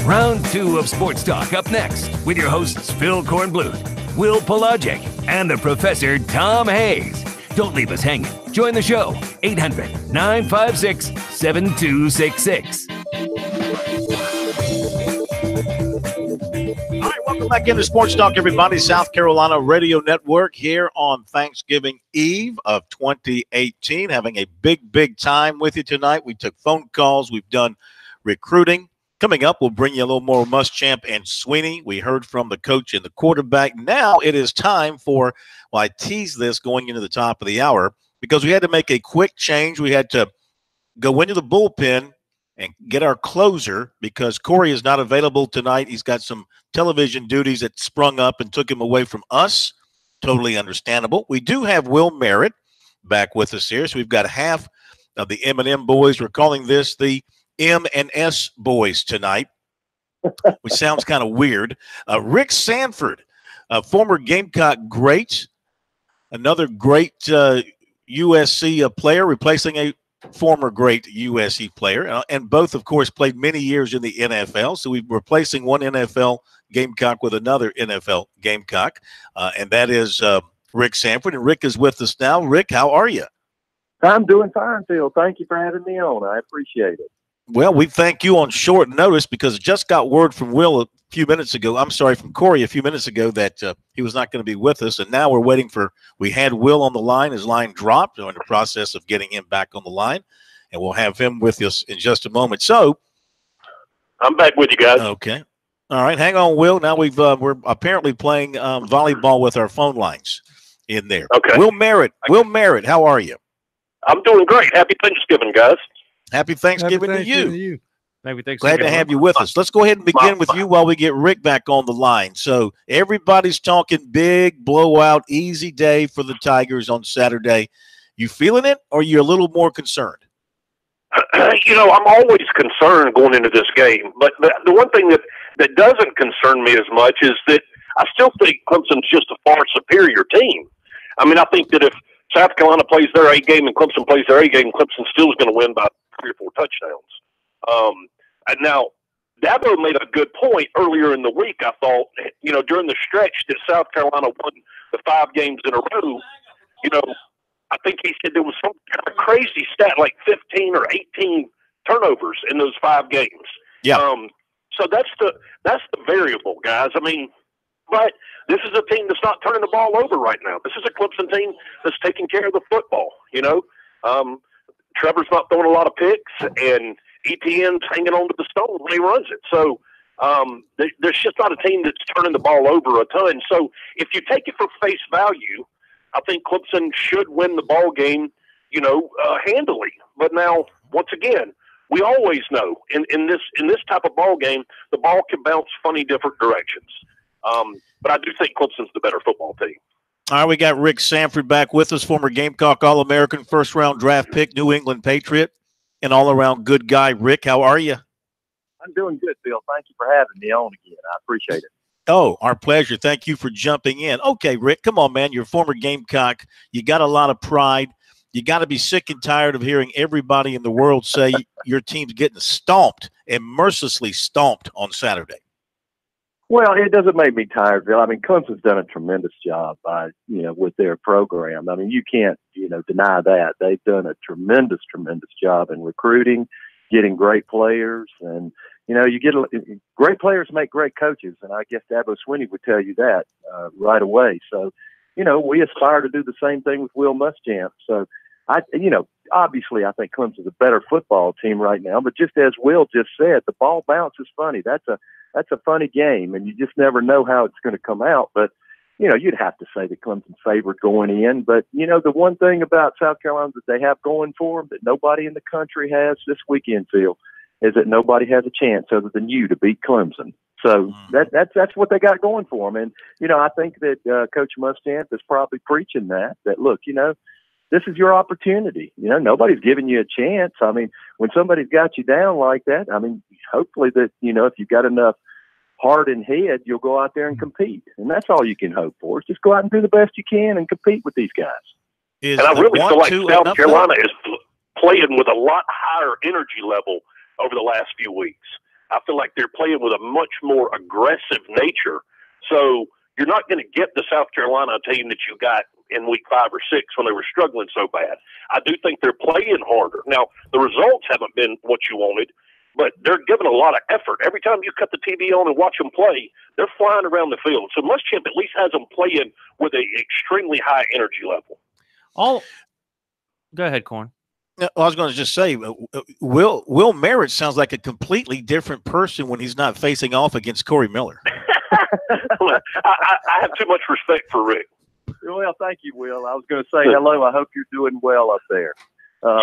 Round 2 of Sports Talk up next with your hosts Phil Kornblut, Will Pelagic, and the Professor Tom Hayes. Don't leave us hanging. Join the show, 800-956-7266. All right, welcome back into Sports Talk, everybody. South Carolina Radio Network here on Thanksgiving Eve of 2018. Having a big time with you tonight. We took phone calls. We've done recruiting. Coming up, we'll bring you a little more Muschamp and Sweeney. We heard from the coach and the quarterback. Now it is time for, well, I teased this going into the top of the hour because we had to make a quick change. We had to go into the bullpen and get our closer because Corey is not available tonight. He's got some television duties that sprung up and took him away from us. Totally understandable. We do have Will Merritt back with us here. So we've got half of the M&M boys. We're calling this the M&S boys tonight, which sounds kind of weird. Rick Sanford, a former Gamecock great, another great USC player, replacing a former great USC player, and both, of course, played many years in the NFL. So we're replacing one NFL Gamecock with another NFL Gamecock, and that is Rick Sanford. And Rick is with us now. Rick, how are you? I'm doing fine, Phil. Thank you for having me on. I appreciate it. Well, we thank you on short notice because I just got word from Will a few minutes ago. I'm sorry, from Corey a few minutes ago that he was not going to be with us. And now we're waiting we had Will on the line. His line dropped. We're in the process of getting him back on the line. And we'll have him with us in just a moment. So I'm back with you guys. Okay. All right. Hang on, Will. Now we're apparently playing volleyball with our phone lines in there. Okay. Will Merritt, how are you? I'm doing great. Happy Thanksgiving, guys. Happy Thanksgiving to you. Happy Thanksgiving. Glad to have you with us. Let's go ahead and begin with you while we get Rick back on the line. So everybody's talking big blowout, easy day for the Tigers on Saturday. You feeling it, or are you a little more concerned? I'm always concerned going into this game. But the one thing that doesn't concern me as much is that I still think Clemson's just a far superior team. I mean, I think that if South Carolina plays their A game and Clemson plays their A game, Clemson still is going to win by 3 or 4 touchdowns. And now, Dabo made a good point earlier in the week, I thought, during the stretch that South Carolina won the 5 games in a row, I think he said there was some kind of crazy stat, like 15 or 18 turnovers in those 5 games. Yeah. So that's the variable, guys. I mean, but this is a team that's not turning the ball over right now. This is a Clemson team that's taking care of the football, Trevor's not throwing a lot of picks, and ETN's hanging on to the stone when he runs it. So there's just not a team that's turning the ball over a ton. So if you take it for face value, I think Clemson should win the ball game, handily. But now, once again, we always know in this type of ball game, the ball can bounce funny different directions. But I do think Clemson's the better football team. All right, we got Rick Sanford back with us, former Gamecock All-American, first-round draft pick, New England Patriot, and all-around good guy. Rick, how are you? I'm doing good, Phil. Thank you for having me on again. I appreciate it. Oh, our pleasure. Thank you for jumping in. Okay, Rick, come on, man. You're a former Gamecock. You got a lot of pride. You got to be sick and tired of hearing everybody in the world say your team's getting stomped and mercilessly stomped on Saturday. Well, it doesn't make me tired, Phil. I mean, Clemson's done a tremendous job with their program. I mean, you can't, deny that. They've done a tremendous job in recruiting, getting great players, and you get great players make great coaches, and I guess Dabo Swinney would tell you that right away. So, we aspire to do the same thing with Will Muschamp. So, obviously, I think Clemson's a better football team right now. But just as Will just said, the ball bounces funny. That's a funny game, and you just never know how it's going to come out. But you'd have to say that Clemson's favored going in. But the one thing about South Carolina that they have going for them that nobody in the country has this weekend, Phil, is that nobody has a chance other than you to beat Clemson. So that's what they got going for them. And, I think that Coach Muschamp is probably preaching that look, this is your opportunity. Nobody's giving you a chance. I mean, when somebody's got you down like that, I mean, hopefully that, if you've got enough heart and head, you'll go out there and compete. And that's all you can hope for, is just go out and do the best you can and compete with these guys. And I really feel like South Carolina is playing with a lot higher energy level over the last few weeks. I feel like they're playing with a much more aggressive nature. So you're not going to get the South Carolina team that you got in week 5 or 6 when they were struggling so bad. I do think they're playing harder. Now, the results haven't been what you wanted, but they're giving a lot of effort. Every time you cut the TV on and watch them play, they're flying around the field. So Muschamp at least has them playing with an extremely high energy level. Go ahead, Corn. I was going to just say, Will Merritt sounds like a completely different person when he's not facing off against Corey Miller. I have too much respect for Rick. Well, thank you, Will. I was going to say hello. I hope you're doing well up there.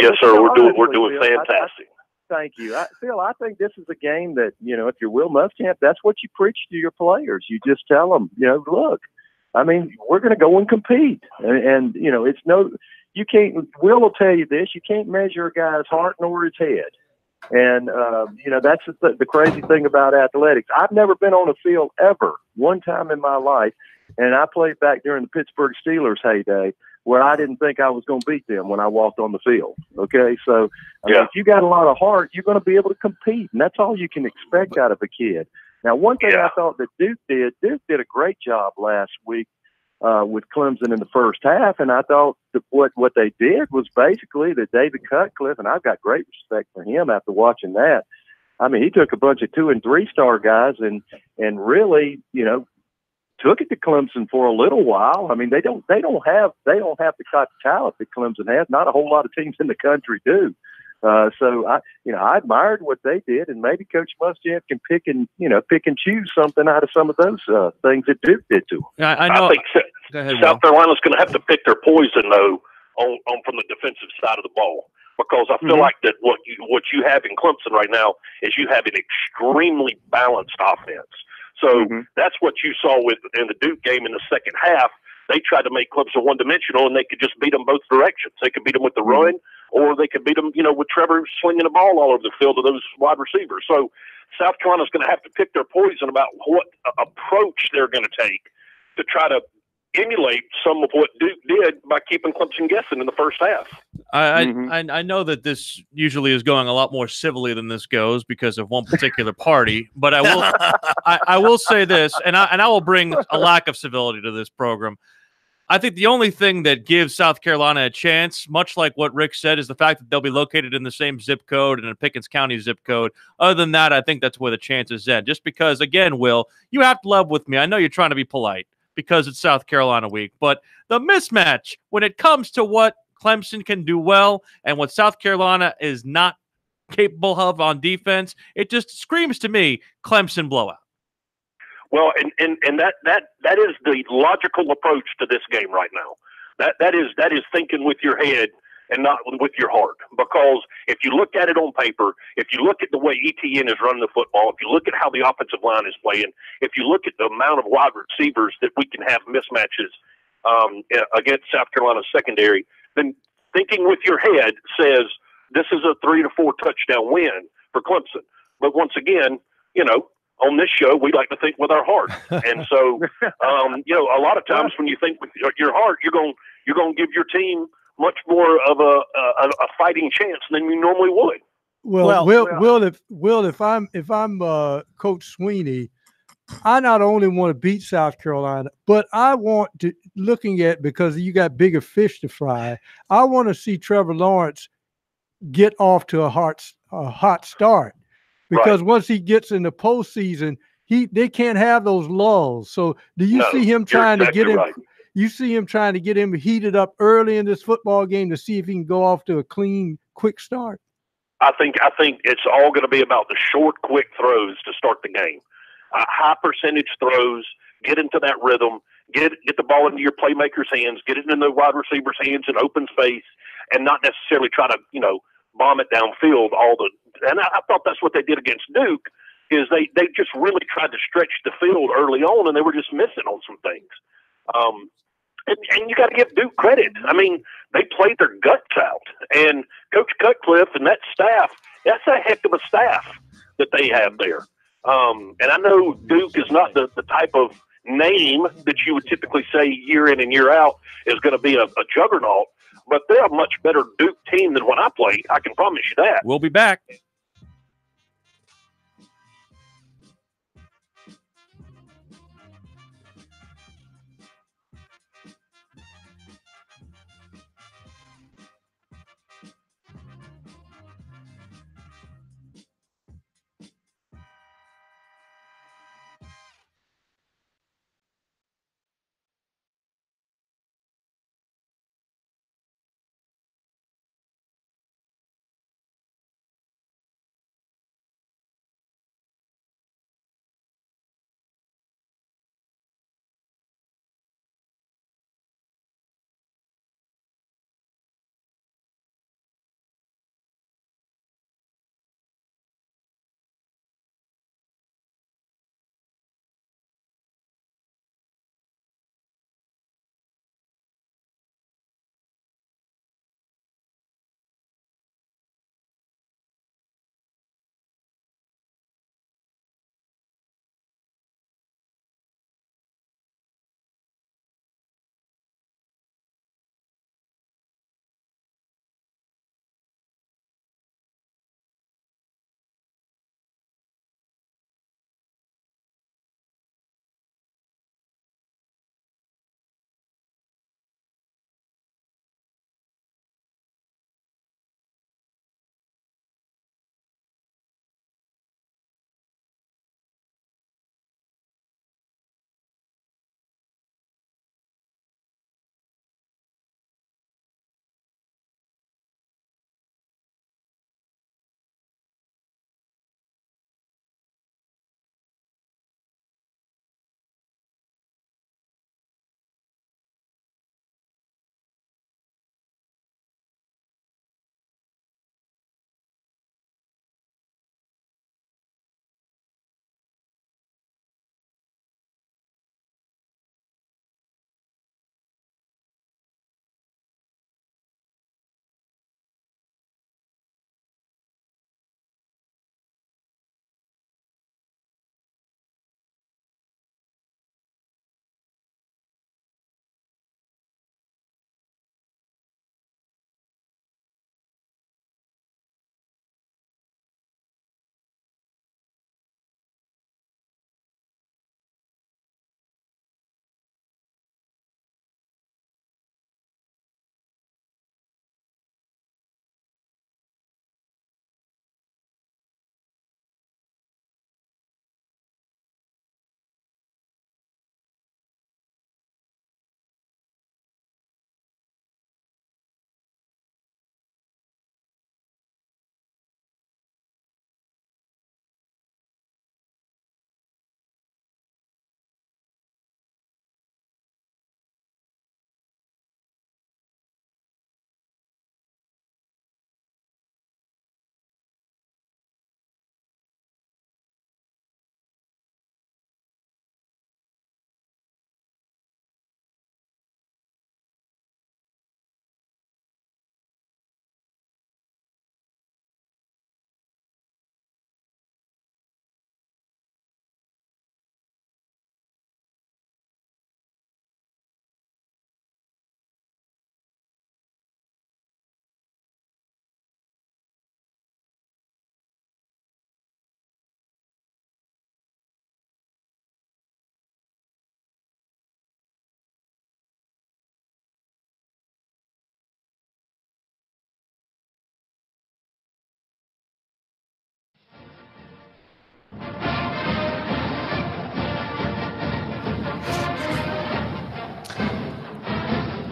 Yes, sir. We're doing fantastic. Thank you. Phil, I think this is a game that, if you're Will Muschamp, that's what you preach to your players. You just tell them, look, I mean, we're going to go and compete. And it's you can't, Will will tell you this, you can't measure a guy's heart nor his head. And, that's the crazy thing about athletics. I've never been on a field ever, one time in my life, and I played back during the Pittsburgh Steelers heyday, where I didn't think I was going to beat them when I walked on the field. Okay, so if you got a lot of heart, you're going to be able to compete, and that's all you can expect out of a kid. Now, one thing I thought that Duke did a great job last week with Clemson in the first half, and I thought that what they did was basically that David Cutcliffe, and I've got great respect for him after watching that. I mean, he took a bunch of 2- and 3-star guys and really, took it to Clemson for a little while. I mean, they don't have the kind of talent that Clemson has. Not a whole lot of teams in the country do. So I admired what they did, and maybe Coach Muschamp can pick and choose something out of some of those things that Duke did to him. I know. I think South Carolina's going to have to pick their poison though on from the defensive side of the ball, because I feel like that what you have in Clemson right now is you have an extremely balanced offense. So that's what you saw in the Duke game in the second half. They tried to make Clemson one-dimensional, and they could just beat them both directions. They could beat them with the run, or they could beat them, with Trevor slinging the ball all over the field to those wide receivers. So South Carolina's going to have to pick their poison about what approach they're going to take to try to emulate some of what Duke did by keeping Clemson guessing in the first half. I know that this usually is going a lot more civilly than this goes because of one particular party, but I will say this, and I will bring a lack of civility to this program. I think the only thing that gives South Carolina a chance, much like what Rick said, is the fact that they'll be located in the same zip code and a Pickens County zip code. Other than that, I think that's where the chances end. Just because, again, Will, you have to love with me. I know you're trying to be polite because it's South Carolina week, but the mismatch when it comes to what Clemson can do well and what South Carolina is not capable of on defense, it just screams to me Clemson blowout. Well, and that is the logical approach to this game right now. That is thinking with your head and not with your heart. Because if you look at it on paper, if you look at the way ETN is running the football, if you look at how the offensive line is playing, if you look at the amount of wide receivers that we can have mismatches against South Carolina's secondary, then thinking with your head says this is a 3 to 4 touchdown win for Clemson. But once again, on this show, we like to think with our heart. And so, a lot of times when you think with your heart, you're going to give your team much more of a fighting chance than you normally would. Will, if I'm Coach Sweeney, I not only want to beat South Carolina, but I want to, looking at, because you got bigger fish to fry, I want to see Trevor Lawrence get off to a hot start. Because once he gets in the postseason, they can't have those lulls. So do you see him trying to get him? Right. You see him trying to get him heated up early in this football game to see if he can go off to a clean, quick start? I think it's all going to be about the short, quick throws to start the game. High percentage throws, get into that rhythm, get the ball into your playmakers' hands, get it in the wide receivers' hands in open space, and not necessarily try to bomb it downfield and I thought that's what they did against Duke, is they just really tried to stretch the field early on, and they were just missing on some things. And you got to give Duke credit. I mean, they played their guts out, and Coach Cutcliffe and that staff, that's a heck of a staff that they have there. And I know Duke is not the type of name that you would typically say year in and year out is going to be a juggernaut, but they're a much better Duke team than when I played. I can promise you that. We'll be back.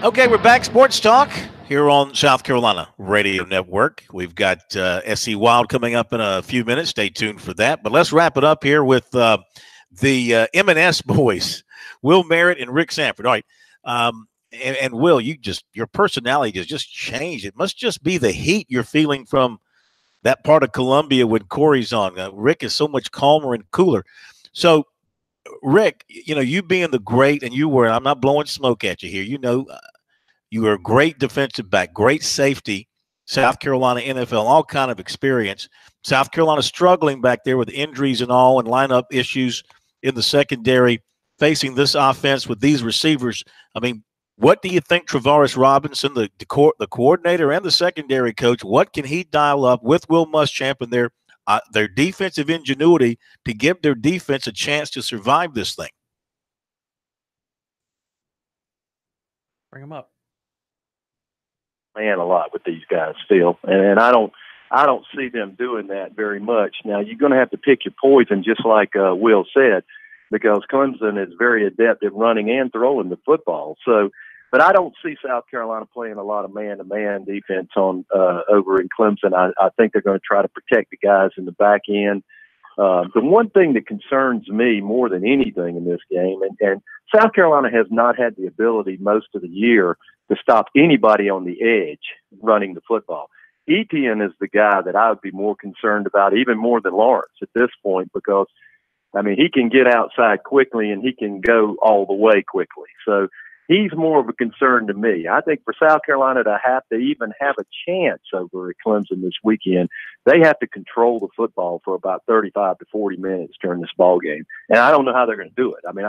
Okay, we're back. Sports Talk here on South Carolina Radio Network. We've got SC Wild coming up in a few minutes. Stay tuned for that. But let's wrap it up here with the M&S boys, Will Merritt and Rick Sanford. All right. And Will, your personality has just changed. It must just be the heat you're feeling from that part of Columbia when Corey's on. Rick is so much calmer and cooler. So, Rick, you being the great, and I'm not blowing smoke at you here. You were a great defensive back, great safety, South Carolina NFL, all kind of experience. South Carolina struggling back there with injuries and all and lineup issues in the secondary, facing this offense with these receivers. I mean, what do you think Travaris Robinson, the coordinator and the secondary coach, what can he dial up with Will Muschamp and their defensive ingenuity to give their defense a chance to survive this thing? Bring him up. Man, a lot with these guys still, and I don't see them doing that very much. Now you're going to have to pick your poison, just like Will said, because Clemson is very adept at running and throwing the football. So, but I don't see South Carolina playing a lot of man-to-man defense on over in Clemson. I think they're going to try to protect the guys in the back end. The one thing that concerns me more than anything in this game, and South Carolina has not had the ability most of the year to stop anybody on the edge running the football. Etienne is the guy that I would be more concerned about, even more than Lawrence at this point, because, I mean, he can get outside quickly and he can go all the way quickly. So he's more of a concern to me. I think for South Carolina to have to even have a chance over at Clemson this weekend, they have to control the football for about 35 to 40 minutes during this ball game. And I don't know how they're going to do it. I mean,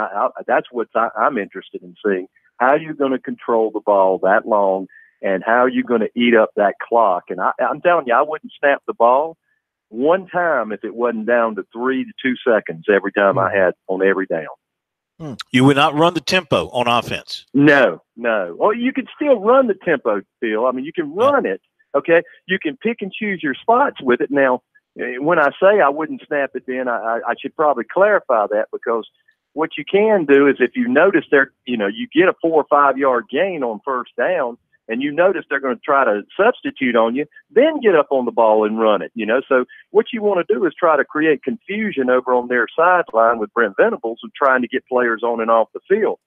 that's what I'm interested in seeing. How are you going to control the ball that long, and how are you going to eat up that clock? And I'm telling you, I wouldn't snap the ball one time if it wasn't down to 3 to 2 seconds every time I had on every down. You would not run the tempo on offense? No. Well, you can still run the tempo, Phil. I mean, you can run it, okay? You can pick and choose your spots with it. Now, when I say I wouldn't snap it then, I should probably clarify that, because what you can do is, if you notice you get a 4 or 5 yard gain on first down, and you notice they're going to try to substitute on you, then get up on the ball and run it. So what you want to do is try to create confusion over on their sideline with Brent Venables and trying to get players on and off the field.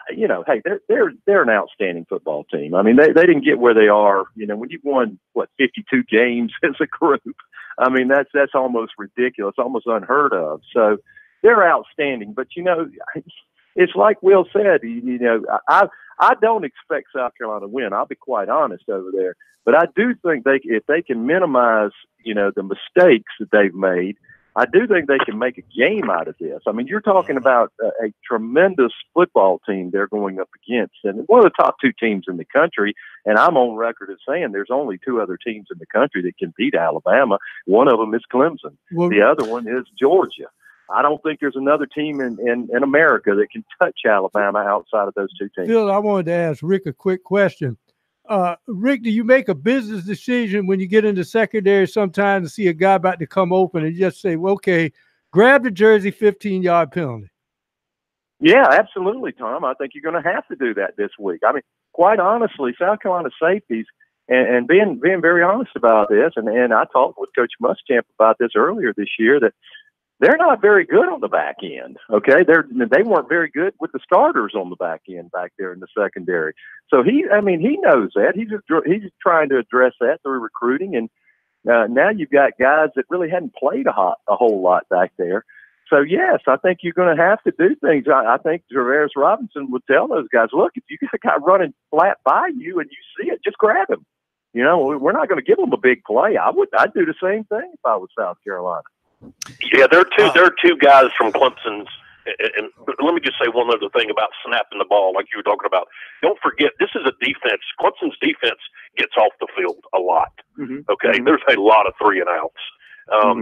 Hey, they're an outstanding football team. I mean, they didn't get where they are. When you've won 52 games as a group, I mean that's almost ridiculous, almost unheard of. So they're outstanding. But it's like Will said. I don't expect South Carolina to win. I'll be quite honest over there. But I do think if they can minimize the mistakes that they've made, I do think they can make a game out of this. I mean, you're talking about a tremendous football team they're going up against, and one of the top 2 teams in the country. And I'm on record as saying there's only 2 other teams in the country that can beat Alabama. One of them is Clemson. Well, the other one is Georgia. I don't think there's another team in America that can touch Alabama outside of those 2 teams. Phil, I wanted to ask Rick a quick question. Rick, do you make a business decision when you get into secondary sometimes and see a guy about to come open and just say, well, okay, grab the jersey, 15-yard penalty? Yeah, absolutely, Tom. I think you're going to have to do that this week. I mean, quite honestly, South Carolina safeties, and being very honest about this, and I talked with Coach Muschamp about this earlier this year, that they're not very good on the back end. Okay, they weren't very good with the starters on the back end back there in the secondary. So he knows that. He's trying to address that through recruiting, and now you've got guys that really hadn't played a whole lot back there. So yes, I think you're going to have to do things. I think Travaris Robinson would tell those guys, look, if you got a guy running flat by you and you see it, just grab him. We're not going to give him a big play. I'd do the same thing if I was South Carolina. Yeah, there are two guys from Clemson's. And let me just say one other thing about snapping the ball, like you were talking about. Don't forget, this is a defense. Clemson's defense gets off the field a lot. Okay, there's a lot of 3 and outs.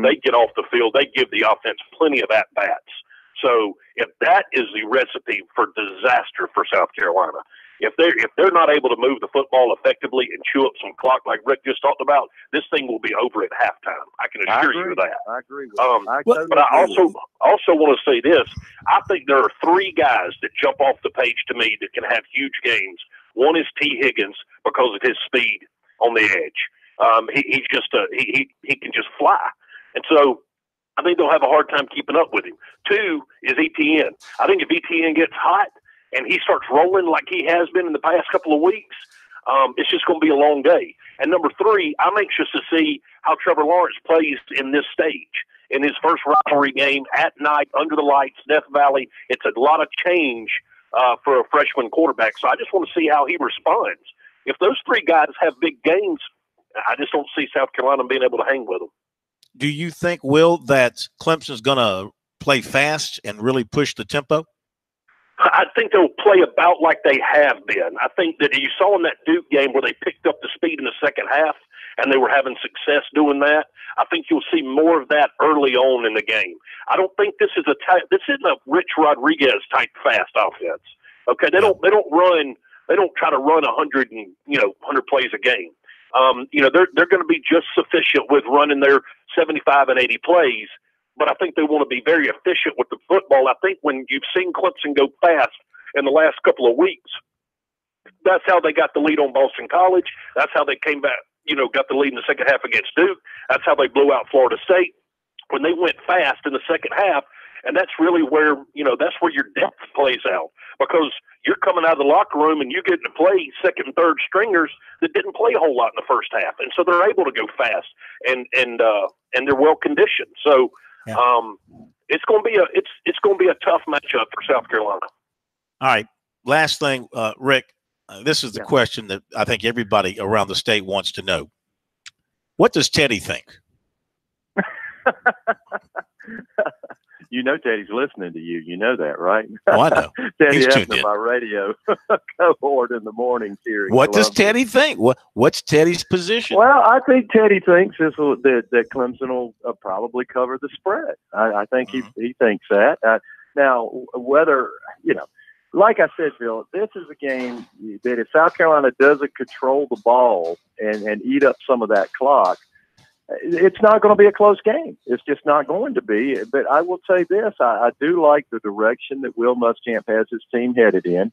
They get off the field. They give the offense plenty of at-bats. So if that is the recipe for disaster for South Carolina, if they're not able to move the football effectively and chew up some clock like Rick just talked about, this thing will be over at halftime. I can assure you of that. I agree with that. But I also want to say this. I think there are 3 guys that jump off the page to me that can have huge games One is T. Higgins because of his speed on the edge. He can just fly. And so I think they'll have a hard time keeping up with him. Two is ETN. I think if ETN gets hot and he starts rolling like he has been in the past couple of weeks, it's just going to be a long day. And number three, I'm anxious to see how Trevor Lawrence plays in this stage. In his first rivalry game at night, under the lights, Death Valley, it's a lot of change for a freshman quarterback. So I just want to see how he responds. If those three guys have big games, I just don't see South Carolina being able to hang with them. Do you think, Will, that Clemson's going to play fast and really push the tempo? I think they'll play about like they have been. I think that you saw in that Duke game where they picked up the speed in the second half and they were having success doing that. I think you'll see more of that early on in the game. I don't think this isn't a Rich Rodriguez type fast offense. Okay, they don't try to run 100 plays a game. They're going to be just sufficient with running their 75 and 80 plays. But I think they want to be very efficient with the football. I think when you've seen Clemson go fast in the last couple of weeks, that's how they got the lead on Boston College. That's how they came back, got the lead in the second half against Duke. That's how they blew out Florida State when they went fast in the second half. And that's really where, that's where your depth plays out, because you're coming out of the locker room and you get to play second and third stringers that didn't play a whole lot in the first half. And so they're able to go fast and they're well conditioned. So, yeah. It's going to be a tough matchup for South Carolina. All right. Last thing, Rick, this is the question that I think everybody around the state wants to know. What does Teddy think? Teddy's listening to you. You know that, right? Oh, I know. Teddy has my radio cohort in the mornings here. What does Teddy think? What's Teddy's position? Well, I think Teddy thinks that Clemson will probably cover the spread. I think he thinks that. Now, whether, like I said, Phil, this is a game that if South Carolina doesn't control the ball and eat up some of that clock, it's not going to be a close game. It's just not going to be. But I will say this, I do like the direction that Will Muschamp has his team headed in.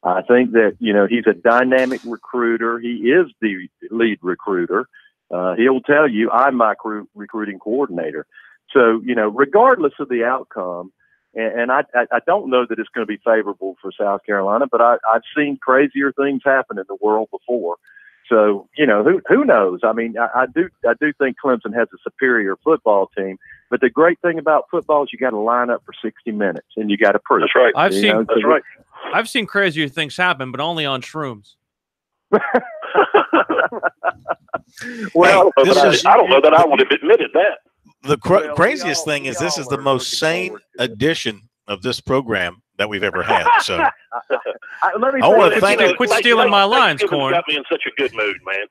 I think that, he's a dynamic recruiter. He is the lead recruiter. He'll tell you, I'm my recruiting coordinator. So, regardless of the outcome, and I don't know that it's going to be favorable for South Carolina, but I've seen crazier things happen in the world before. So, who knows? I mean, I do think Clemson has a superior football team, but the great thing about football is you got to line up for 60 minutes and you got to prove. That's right. I've seen crazier things happen, but only on shrooms. Well, I don't know that I would have admitted that. The craziest thing is this is the most sane edition of this program that we've ever had. So I want to thank you. Quit stealing my lines, Corn. Got me in such a good mood, man.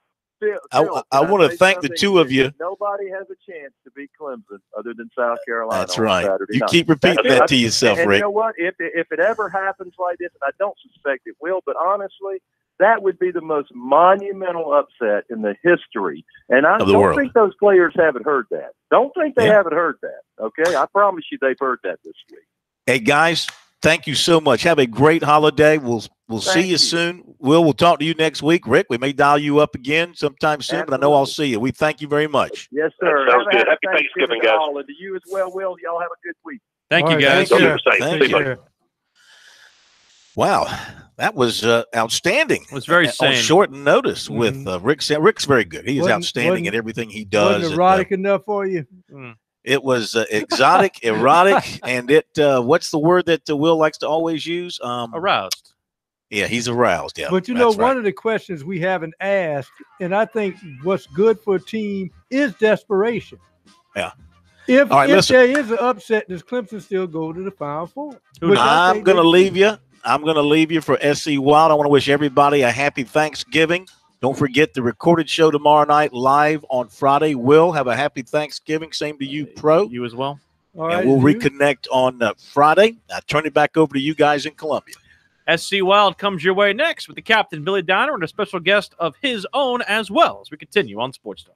I want to thank the two of you. Nobody has a chance to beat Clemson other than South Carolina. That's right. Saturday You night. keep repeating that to yourself, and Rick. You know what? If it ever happens like this, and I don't suspect it will, but honestly, that would be the most monumental upset in the history. And I don't think those players haven't heard that. Don't think they haven't heard that. Okay? I promise you they've heard that this week. Hey, guys, thank you so much. Have a great holiday. We'll see you soon. We'll talk to you next week. Rick, we may dial you up again sometime soon, but I know I'll see you. We thank you very much. Yes, sir. Sounds good. Happy Thanksgiving, guys. And to you as well, Will. Y'all have a good week. Thank you, guys. Thank you. Wow, that was outstanding. It was very sane. On short notice with Rick. Rick's very good. He is outstanding at everything he does. Wasn't erotic enough for you? It was exotic, erotic, and it. What's the word that Will likes to always use? Aroused. Yeah, he's aroused. Yeah, but one of the questions we haven't asked, and I think what's good for a team is desperation. Yeah. If there is an upset, does Clemson still go to the Final Four? I'm going to leave you. I'm going to leave you for SC Wild. I want to wish everybody a happy Thanksgiving. Don't forget the recorded show tomorrow night, live on Friday. Will have a happy Thanksgiving. Same to you, Pro. You as well. All right, and we'll reconnect on Friday. I turn it back over to you guys in Columbia. SC Wild comes your way next with the captain, Billy Diner, and a special guest of his own as well as we continue on Sports Talk.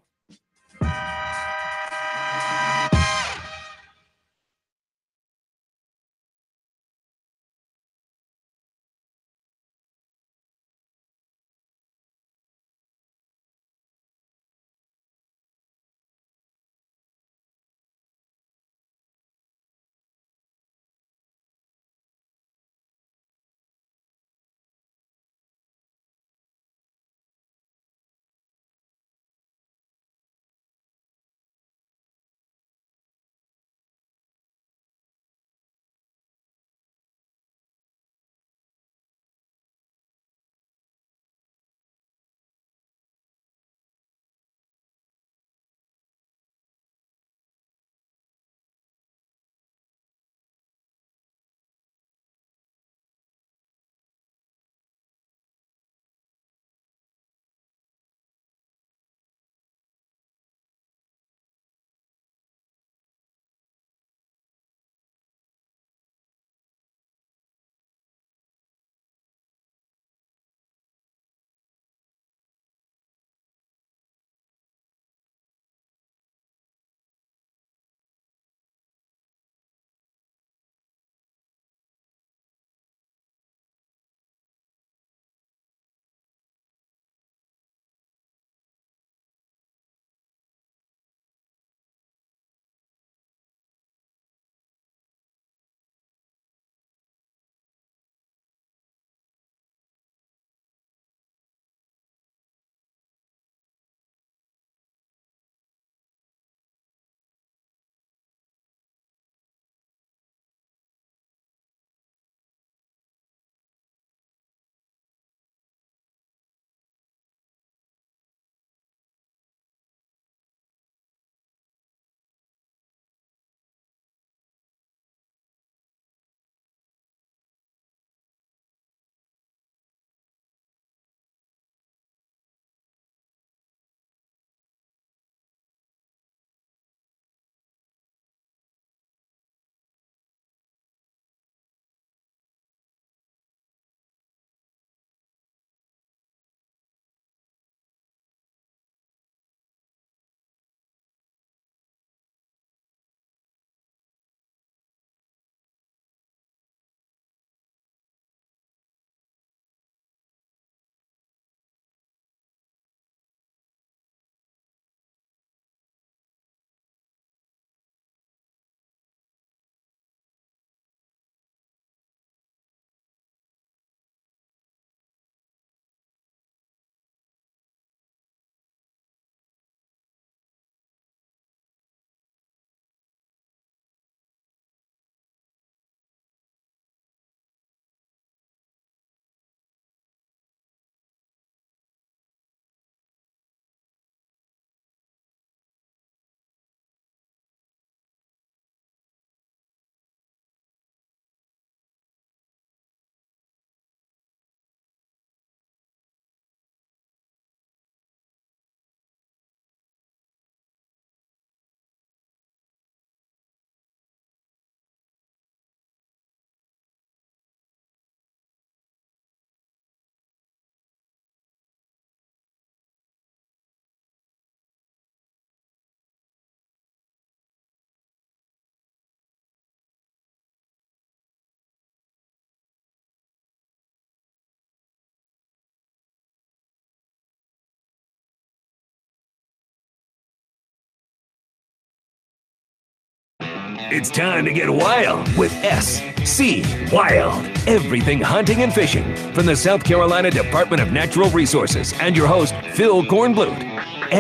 It's time to get wild with SC Wild. Everything hunting and fishing from the South Carolina Department of Natural Resources and your host, Phil Kornblut.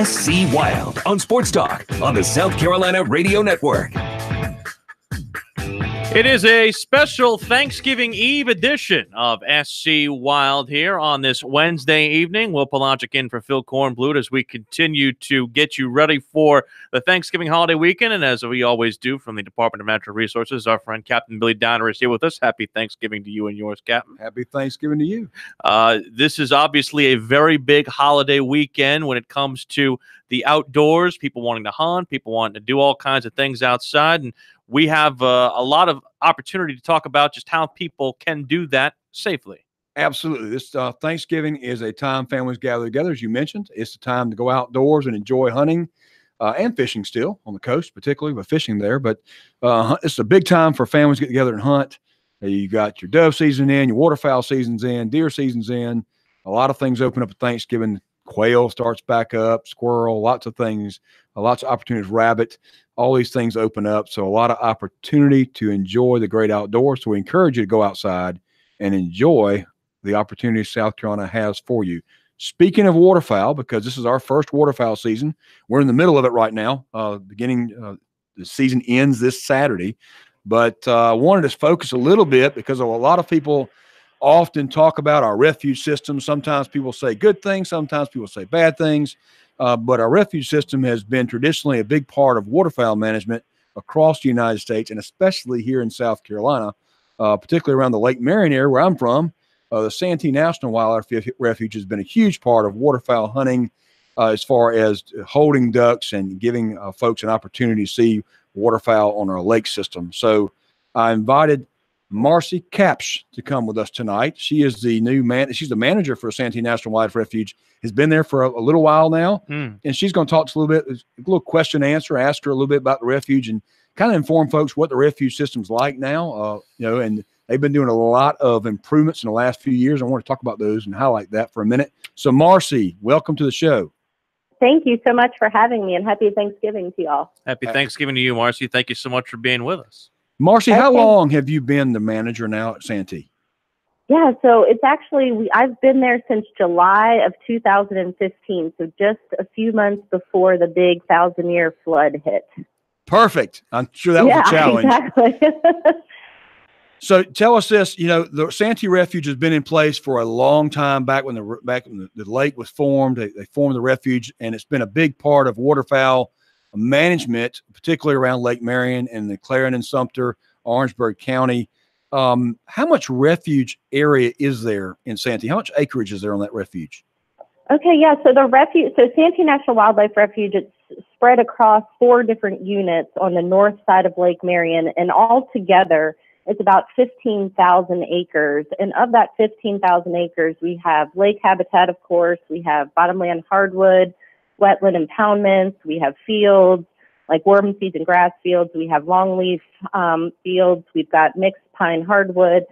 SC Wild on Sports Talk on the South Carolina Radio Network. It is a special Thanksgiving Eve edition of SC Wild here on this Wednesday evening. Will Pelagic in for Phil Kornblut as we continue to get you ready for the Thanksgiving holiday weekend. And as we always do from the Department of Natural Resources, our friend Captain Billy Downer is here with us. Happy Thanksgiving to you and yours, Captain. Happy Thanksgiving to you. This is obviously a very big holiday weekend when it comes to the outdoors, people wanting to hunt, people wanting to do all kinds of things outside. And we have a lot of opportunity to talk about just how people can do that safely. Absolutely. This Thanksgiving is a time families gather together, as you mentioned. It's a time to go outdoors and enjoy hunting and fishing still on the coast, particularly, but fishing there. But it's a big time for families to get together and hunt. You got your dove season in, your waterfowl season's in, deer season's in. A lot of things open up at Thanksgiving. Quail starts back up, squirrel, lots of things, lots of opportunities, rabbit. All these things open up, so a lot of opportunity to enjoy the great outdoors. So we encourage you to go outside and enjoy the opportunities South Carolina has for you. Speaking of waterfowl, because this is our first waterfowl season, we're in the middle of it right now. The season ends this Saturday, but I wanted to focus a little bit because a lot of people often talk about our refuge system. Sometimes people say good things, sometimes people say bad things. But our refuge system has been traditionally a big part of waterfowl management across the United States, and especially here in South Carolina, particularly around the Lake Marion area where I'm from. The Santee National Wildlife Refuge has been a huge part of waterfowl hunting as far as holding ducks and giving folks an opportunity to see waterfowl on our lake system. So I invited Marcy Kapsch to come with us tonight. She is the she's the manager for Santee National Wildlife Refuge, has been there for a little while now. And she's going to talk to us a little question answer, ask her a little bit about the refuge and kind of inform folks what the refuge system's like now. And they've been doing a lot of improvements in the last few years. I want to talk about those and highlight that for a minute. So Marcy, welcome to the show. Thank you so much for having me, and happy Thanksgiving to y'all. Happy Thanksgiving to you, Marcy. Thank you so much for being with us. Marcy, how long have you been the manager now at Santee? Yeah, so it's actually, I've been there since July of 2015, so just a few months before the big 1,000-year flood hit. Perfect. I'm sure that was a challenge. Exactly. So tell us this, the Santee Refuge has been in place for a long time back when the lake was formed. They formed the refuge, and it's been a big part of waterfowl management, particularly around Lake Marion and the Clarendon, Sumter, Orangeburg County. How much refuge area is there in Santee? How much acreage is there on that refuge? Okay, yeah, so Santee National Wildlife Refuge, it's spread across 4 different units on the north side of Lake Marion, and all together it's about 15,000 acres. And of that 15,000 acres, we have lake habitat, of course, we have bottomland hardwood, wetland impoundments, we have fields like worm seeds and grass fields, we have longleaf fields, we've got mixed pine hardwood.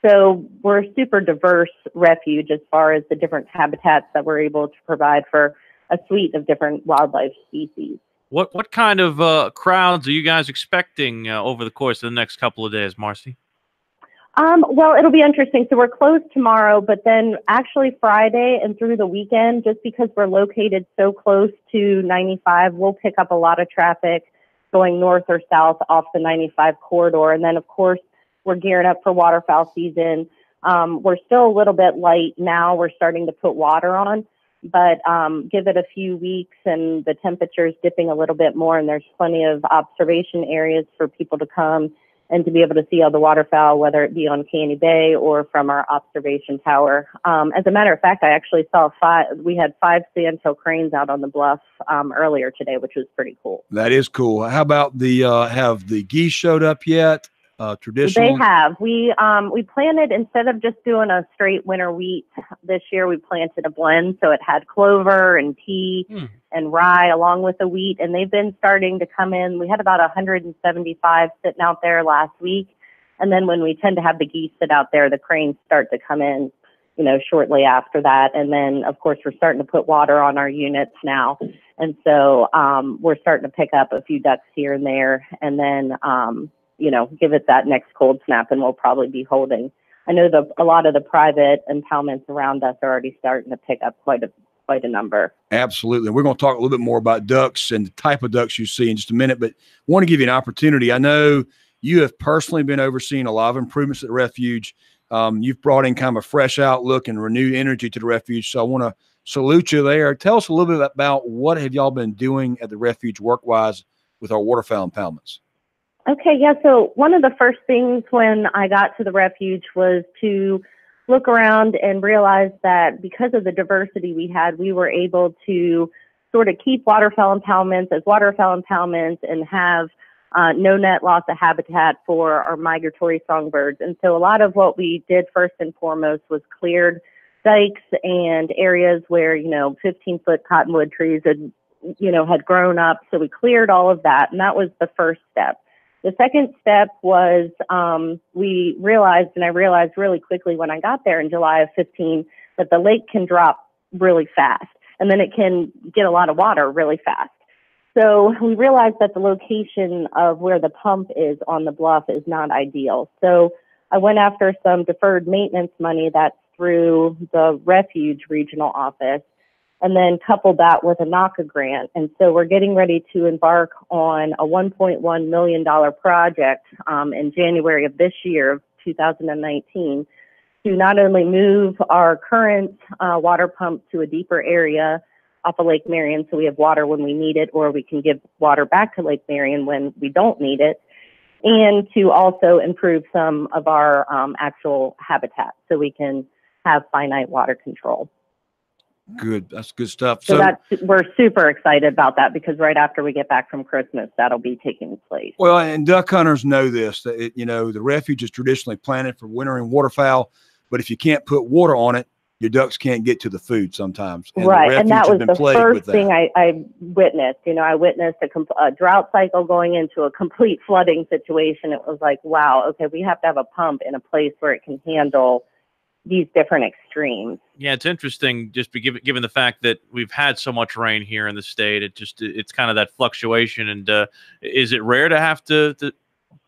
So we're a super diverse refuge as far as the different habitats that we're able to provide for a suite of different wildlife species. What kind of crowds are you guys expecting over the course of the next couple of days, Marcy? Well, it'll be interesting. So we're closed tomorrow, but then actually Friday and through the weekend, just because we're located so close to 95, we'll pick up a lot of traffic going north or south off the 95 corridor. And then, of course, we're gearing up for waterfowl season. We're still a little bit light now. We're starting to put water on, but give it a few weeks and the temperature's dipping a little bit more, and there's plenty of observation areas for people to come and to be able to see all the waterfowl, whether it be on Caney Bay or from our observation tower. As a matter of fact, I actually saw we had 5 sandhill cranes out on the bluff earlier today, which was pretty cool. That is cool. How about have the geese showed up yet? Traditional? They have. We planted, instead of just doing a straight winter wheat this year, we planted a blend. So it had clover and pea and rye along with the wheat. And they've been starting to come in. We had about 175 sitting out there last week. And then when we tend to have the geese sit out there, the cranes start to come in. shortly after that. And then, of course, we're starting to put water on our units now. And so we're starting to pick up a few ducks here and there, and then, give it that next cold snap, and we'll probably be holding. I know a lot of the private impoundments around us are already starting to pick up quite a number. Absolutely. We're going to talk a little bit more about ducks and the type of ducks you see in just a minute, but I want to give you an opportunity. I know you have personally been overseeing a lot of improvements at the refuge. You've brought in kind of a fresh outlook and renewed energy to the refuge. So I want to salute you there. Tell us a little bit about what have y'all been doing at the refuge work-wise with our waterfowl impoundments. Okay, yeah. So one of the first things when I got to the refuge was to look around and realize that because of the diversity we had, we were able to sort of keep waterfowl impoundments as waterfowl impoundments and have no net loss of habitat for our migratory songbirds. And so a lot of what we did first and foremost was cleared dikes and areas where, 15-foot cottonwood trees had grown up. So we cleared all of that, and that was the first step. The second step was we realized, and I realized really quickly when I got there in July of 15, that the lake can drop really fast, and then it can get a lot of water really fast. So we realized that the location of where the pump is on the bluff is not ideal. So I went after some deferred maintenance money that's through the Refuge Regional Office, and then coupled that with a NACA grant. And so we're getting ready to embark on a $1.1 million project in January of this year, of 2019, to not only move our current water pump to a deeper area off of Lake Marion so we have water when we need it, or we can give water back to Lake Marion when we don't need it, and to also improve some of our actual habitat so we can have finite water control. Good. That's good stuff. So we're super excited about that because right after we get back from Christmas, that'll be taking place. Well, and duck hunters know this, that the refuge is traditionally planted for wintering waterfowl, but if you can't put water on it, your ducks can't get to the food sometimes. And right. And that was the first thing I witnessed. I witnessed a drought cycle going into a complete flooding situation. It was like, wow, okay, we have to have a pump in a place where it can handle these different extremes. Yeah, it's interesting just given the fact that we've had so much rain here in the state. It's kind of that fluctuation. And is it rare to have to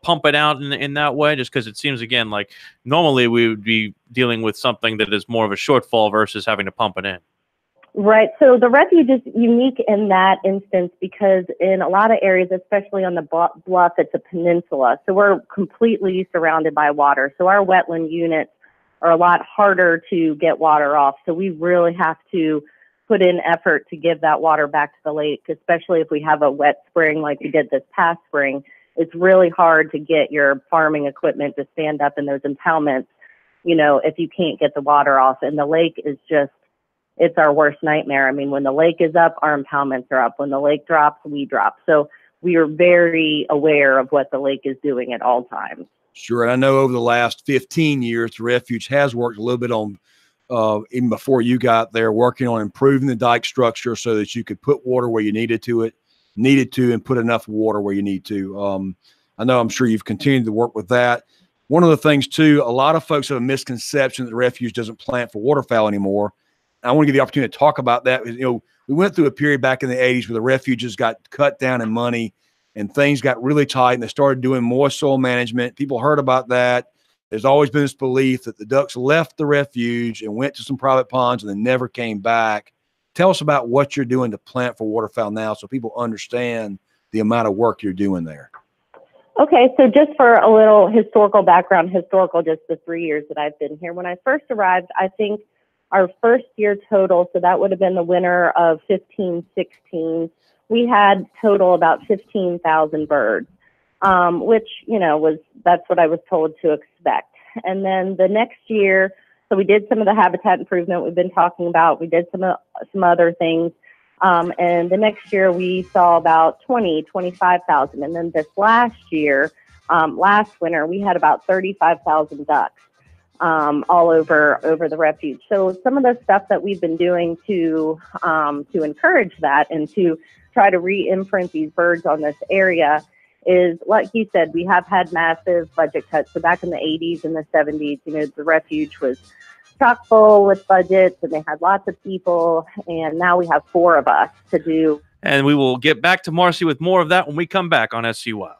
pump it out in that way? Just because it seems, again, like normally we would be dealing with something that is more of a shortfall versus having to pump it in. Right. So the refuge is unique in that instance because in a lot of areas, especially on the bluff, it's a peninsula. So we're completely surrounded by water. So our wetland units are a lot harder to get water off. So we really have to put in effort to give that water back to the lake, especially if we have a wet spring like we did this past spring. It's really hard to get your farming equipment to stand up in those impoundments, if you can't get the water off. And the lake is it's our worst nightmare. I mean, when the lake is up, our impoundments are up. When the lake drops, we drop. So we are very aware of what the lake is doing at all times. Sure. And I know over the last 15 years, the refuge has worked a little bit on, even before you got there, working on improving the dike structure so that you could put water where you needed to, and put enough water where you need to. I'm sure you've continued to work with that. One of the things, too, a lot of folks have a misconception that the refuge doesn't plant for waterfowl anymore. I want to give you the opportunity to talk about that. We went through a period back in the 80s where the refuges got cut down in money and things got really tight, and they started doing more soil management. People heard about that. There's always been this belief that the ducks left the refuge and went to some private ponds and then never came back. Tell us about what you're doing to plant for waterfowl now so people understand the amount of work you're doing there. Okay, so just for a little historical background, just the 3 years that I've been here. When I first arrived, I think our first year total, so that would have been the winter of 15-16, we had total about 15,000 birds, which, that's what I was told to expect. And then the next year, so we did some of the habitat improvement we've been talking about. We did some other things. And the next year we saw about 25,000. And then this last year, last winter, we had about 35,000 ducks all over the refuge. So some of the stuff that we've been doing to encourage that and to try to re-imprint these birds on this area is, like you said, we have had massive budget cuts. So back in the 80s and the 70s, the refuge was chock full with budgets, and they had lots of people, and now we have 4 of us to do. And we will get back to Marcy with more of that when we come back on SC Wild.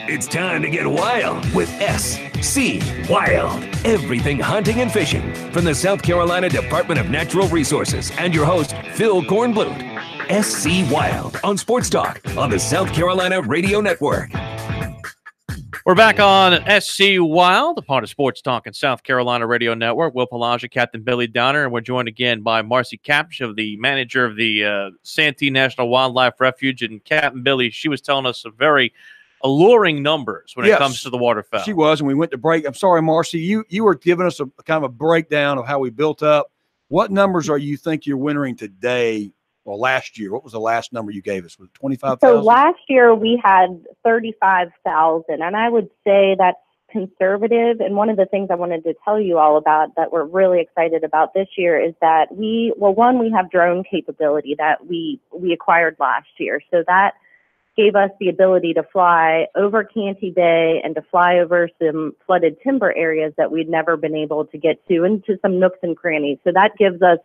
It's time to get wild with SC Wild. Everything hunting and fishing from the South Carolina Department of Natural Resources and your host, Phil Kornblut. SC Wild on Sports Talk on the South Carolina Radio Network. We're back on SC Wild, a part of Sports Talk and South Carolina Radio Network. Will Pelagia, Captain Billy Donner, and we're joined again by Marcy Capsh, the manager of the Santee National Wildlife Refuge. And Captain Billy, she was telling us a very alluring numbers when it comes to the waterfowl. She was, and we went to break. I'm sorry, Marcy, you were giving us a kind of a breakdown of how we built up. What numbers are you think you're wintering today or last year? What was the last number you gave us? Was it 25,000? So last year we had 35,000, and I would say that's conservative. And one of the things I wanted to tell you all about that we're really excited about this year is that we have drone capability that we acquired last year. So that gave us the ability to fly over Canty Bay and to fly over some flooded timber areas that we'd never been able to get to, into some nooks and crannies. So that gives us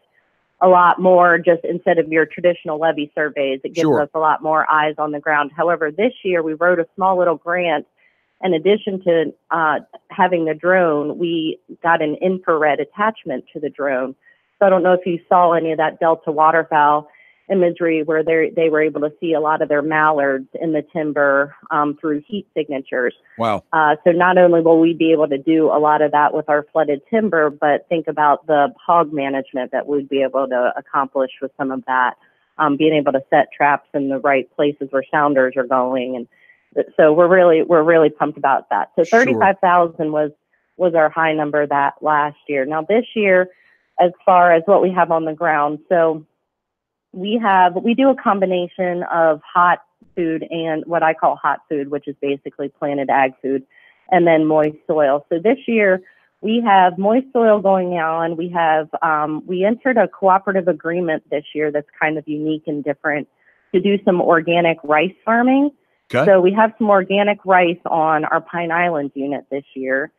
a lot more, just instead of your traditional levee surveys, it gives us a lot more eyes on the ground. However, this year we wrote a small little grant. In addition to having the drone, we got an infrared attachment to the drone. So I don't know if you saw any of that Delta waterfowl imagery where they were able to see a lot of their mallards in the timber through heat signatures. Wow. So not only will we be able to do a lot of that with our flooded timber, but think about the hog management that we'd be able to accomplish with some of that, being able to set traps in the right places where sounders are going. And so we're really pumped about that. So 35,000 was our high number that last year. Now this year, as far as what we have on the ground, so we do a combination of hot food and what I call hot food, which is basically planted ag food, and then moist soil. So this year we have moist soil going on. We have we entered a cooperative agreement this year that's kind of unique and different to do some organic rice farming. Okay. So we have some organic rice on our Pine Island unit this year.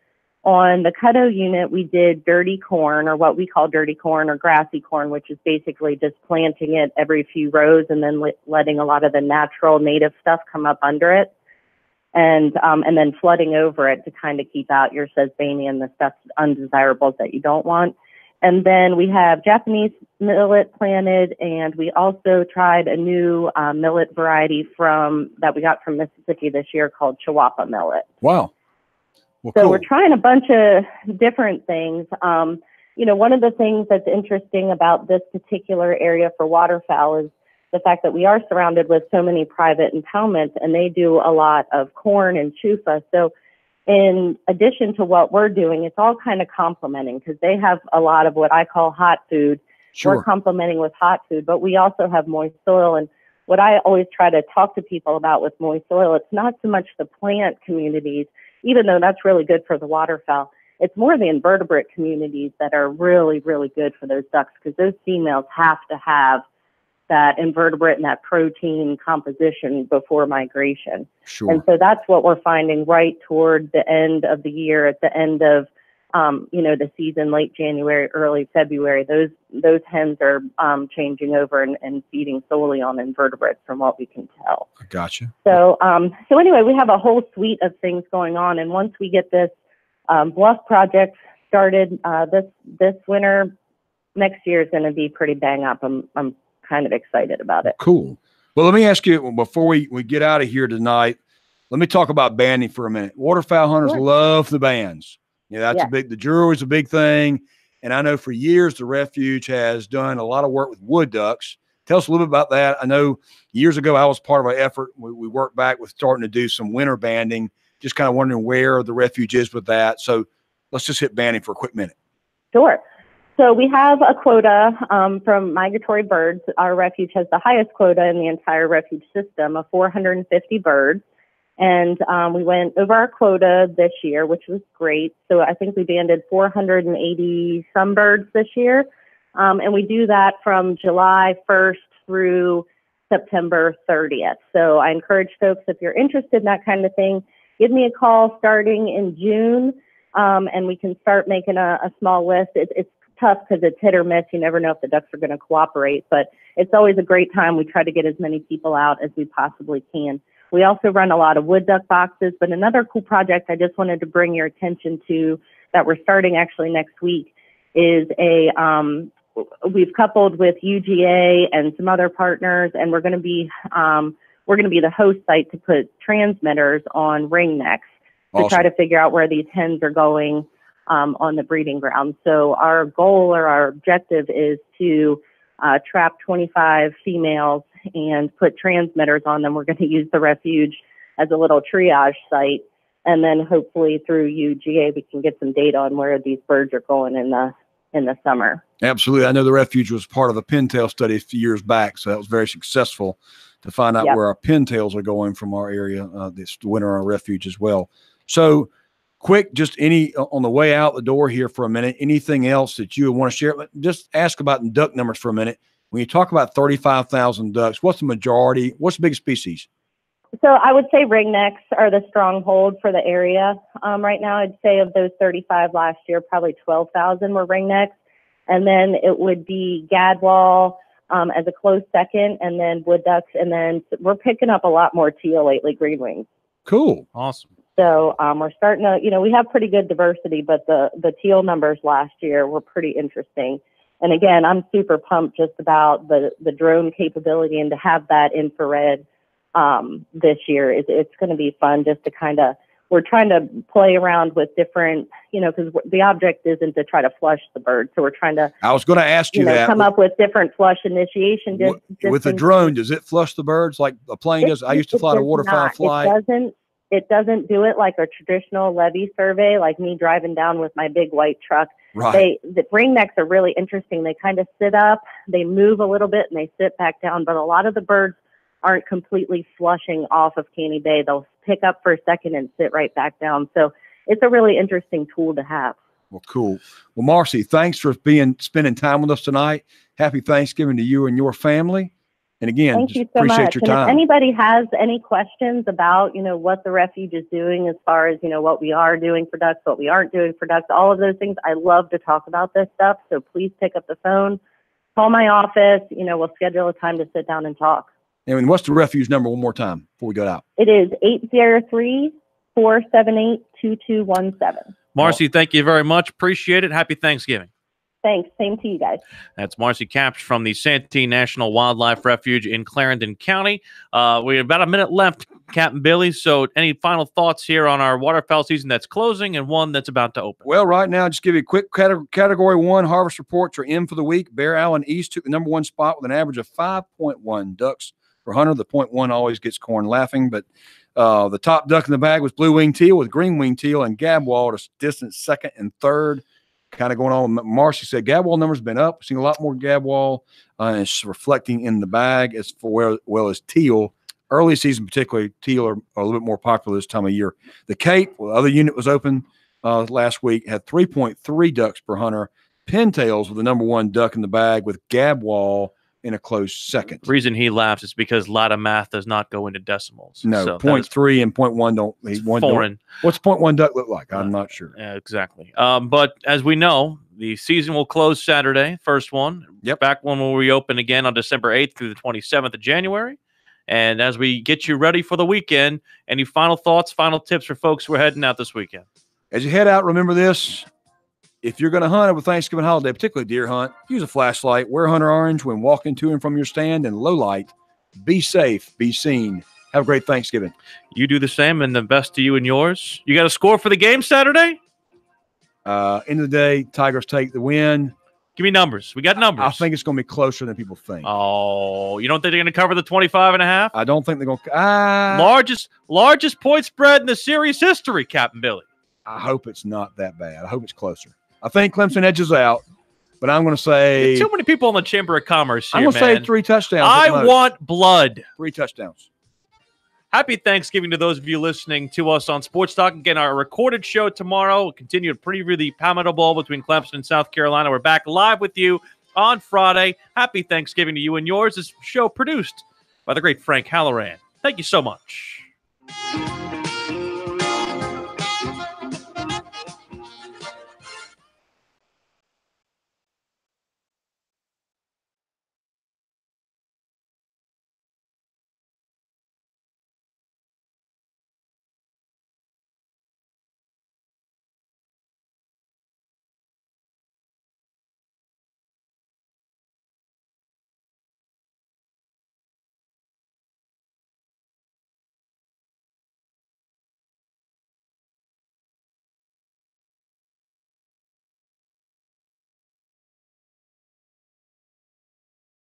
On the Cutto unit, we did dirty corn, or what we call dirty corn or grassy corn, which is basically just planting it every few rows and then letting a lot of the natural native stuff come up under it, and then flooding over it to kind of keep out your sesbania and the stuff undesirables that you don't want. And then we have Japanese millet planted, and we also tried a new millet variety that we got from Mississippi this year called Chihuahua millet. Wow. Well, so cool. We're trying a bunch of different things. One of the things that's interesting about this particular area for waterfowl is the fact that we are surrounded with so many private impoundments, and they do a lot of corn and chufa. So in addition to what we're doing, it's all kind of complementing, because they have a lot of what I call hot food. We're complementing with hot food, but we also have moist soil. And what I always try to talk to people about with moist soil, it's not so much the plant communities, even though that's really good for the waterfowl. It's more the invertebrate communities that are really, really good for those ducks, because those females have to have that invertebrate and that protein composition before migration. Sure. And so that's what we're finding right toward the end of the year, at the end of the season, late January, early February. Those hens are changing over and feeding solely on invertebrates, from what we can tell. I gotcha. So anyway, we have a whole suite of things going on, and once we get this bluff project started this winter, next year is going to be pretty bang up. I'm kind of excited about it. Cool. Well, let me ask you, before we get out of here tonight, let me talk about banding for a minute. Waterfowl hunters love the bands. Yeah, that's the jewelry is a big thing. And I know for years the refuge has done a lot of work with wood ducks. Tell us a little bit about that. I know years ago I was part of an effort. We worked back with starting to do some winter banding, just kind of wondering where the refuge is with that. So let's just hit banding for a quick minute. Sure. So we have a quota from migratory birds. Our refuge has the highest quota in the entire refuge system of 450 birds. And we went over our quota this year, which was great. So I think we banded 480 some birds this year. And we do that from July 1st through September 30th. So I encourage folks, if you're interested in that kind of thing, give me a call starting in June, and we can start making a small list. It's tough because it's hit or miss. You never know if the ducks are going to cooperate, but it's always a great time. We try to get as many people out as we possibly can. We also run a lot of wood duck boxes, but another cool project I just wanted to bring your attention to that we're starting actually next week is we've coupled with UGA and some other partners, and we're going to be the host site to put transmitters on ring necks to try to figure out where these hens are going on the breeding ground. So our goal or our objective is to trap 25 females and put transmitters on them. We're going to use the refuge as a little triage site, and then hopefully through UGA we can get some data on where these birds are going in the summer. Absolutely. I know the refuge was part of a pintail study a few years back, so that was very successful to find out where our pintails are going from our area this winter, our refuge as well. So quick, just any on the way out the door here for a minute, anything else that you would want to share? Just ask about the duck numbers for a minute. When you talk about 35,000 ducks, what's the majority? What's the biggest species? So I would say ringnecks are the stronghold for the area. Right now, I'd say of those 35 last year, probably 12,000 were ringnecks. And then it would be gadwall as a close second, and then wood ducks. And then we're picking up a lot more teal lately, green wings. Cool. Awesome. So we're starting to, we have pretty good diversity, but the teal numbers last year were pretty interesting. And again, I'm super pumped just about the drone capability, and to have that infrared this year. It's going to be fun just to we're trying to play around with different, because the object isn't to try to flush the bird. So we're trying to, I was going to ask you that. Come up with different flush initiation. With the drone, does it flush the birds like a plane does? I used to fly a waterfowl flight. It doesn't do it like a traditional levee survey, like me driving down with my big white truck. Right. The ringnecks are really interesting. They kind of sit up, they move a little bit, and they sit back down. But a lot of the birds aren't completely flushing off of Caney Bay. They'll pick up for a second and sit right back down. So it's a really interesting tool to have. Well, cool. Well, Marcy, thanks for spending time with us tonight. Happy Thanksgiving to you and your family. And again, thank you so appreciate much. your And time. if anybody has any questions about, what the refuge is doing as far as, what we are doing for ducks, what we aren't doing for ducks, all of those things, I love to talk about this stuff. So please pick up the phone, call my office, we'll schedule a time to sit down and talk. And what's the refuge number one more time before we go out? It is 803-478-2217. Marcy, thank you very much. Appreciate it. Happy Thanksgiving. Thanks. Same to you guys. That's Marcy Capps from the Santee National Wildlife Refuge in Clarendon County. We have about a minute left, Captain Billy. So any final thoughts here on our waterfowl season that's closing and one that's about to open? Well, right now, just give you a quick category one. Harvest reports are in for the week. Bear Allen East took the number one spot with an average of 5.1 ducks per hunter. The 0.1 always gets corn laughing, but the top duck in the bag was blue-winged teal with green-winged teal and gabwall at a distant second and third. Kind of going on. Marcy said gabwall numbers have been up. We've seen a lot more gabwall, and it's reflecting in the bag as well as teal. Early season, particularly, teal are a little bit more popular this time of year. The Cape, the other unit was open last week, had 3.3 ducks per hunter. Pintails were the number one duck in the bag with gabwall in a close second. The reason he laughs is because ladder math does not go into decimals. No, so 0.3 and 0.1 don't. Foreign. What's 0.1 duck look like? I'm not sure. Exactly. But as we know, the season will close Saturday, first one. Yep. Back one will reopen again on December 8th through the 27th of January. And as we get you ready for the weekend, any final thoughts, final tips for folks who are heading out this weekend? As you head out, remember this. If you're going to hunt over Thanksgiving holiday, particularly deer hunt, use a flashlight, wear hunter orange when walking to and from your stand, and low light. Be safe, be seen. Have a great Thanksgiving. You do the same, and the best to you and yours. You got a score for the game Saturday? End of the day, Tigers take the win. Give me numbers. We got numbers. I think it's going to be closer than people think. Oh, you don't think they're going to cover the 25.5? I don't think they're going to. Largest point spread in the series history, Captain Billy. I hope it's not that bad. I hope it's closer. I think Clemson edges out, but I'm going to say too many people in the Chamber of Commerce here, I'm going to say 3 touchdowns. I want blood. 3 touchdowns. Happy Thanksgiving to those of you listening to us on Sports Talk. Again, our recorded show tomorrow. We'll continue to preview the Palmetto Bowl between Clemson and South Carolina. We're back live with you on Friday. Happy Thanksgiving to you and yours. This show produced by the great Frank Halloran. Thank you so much.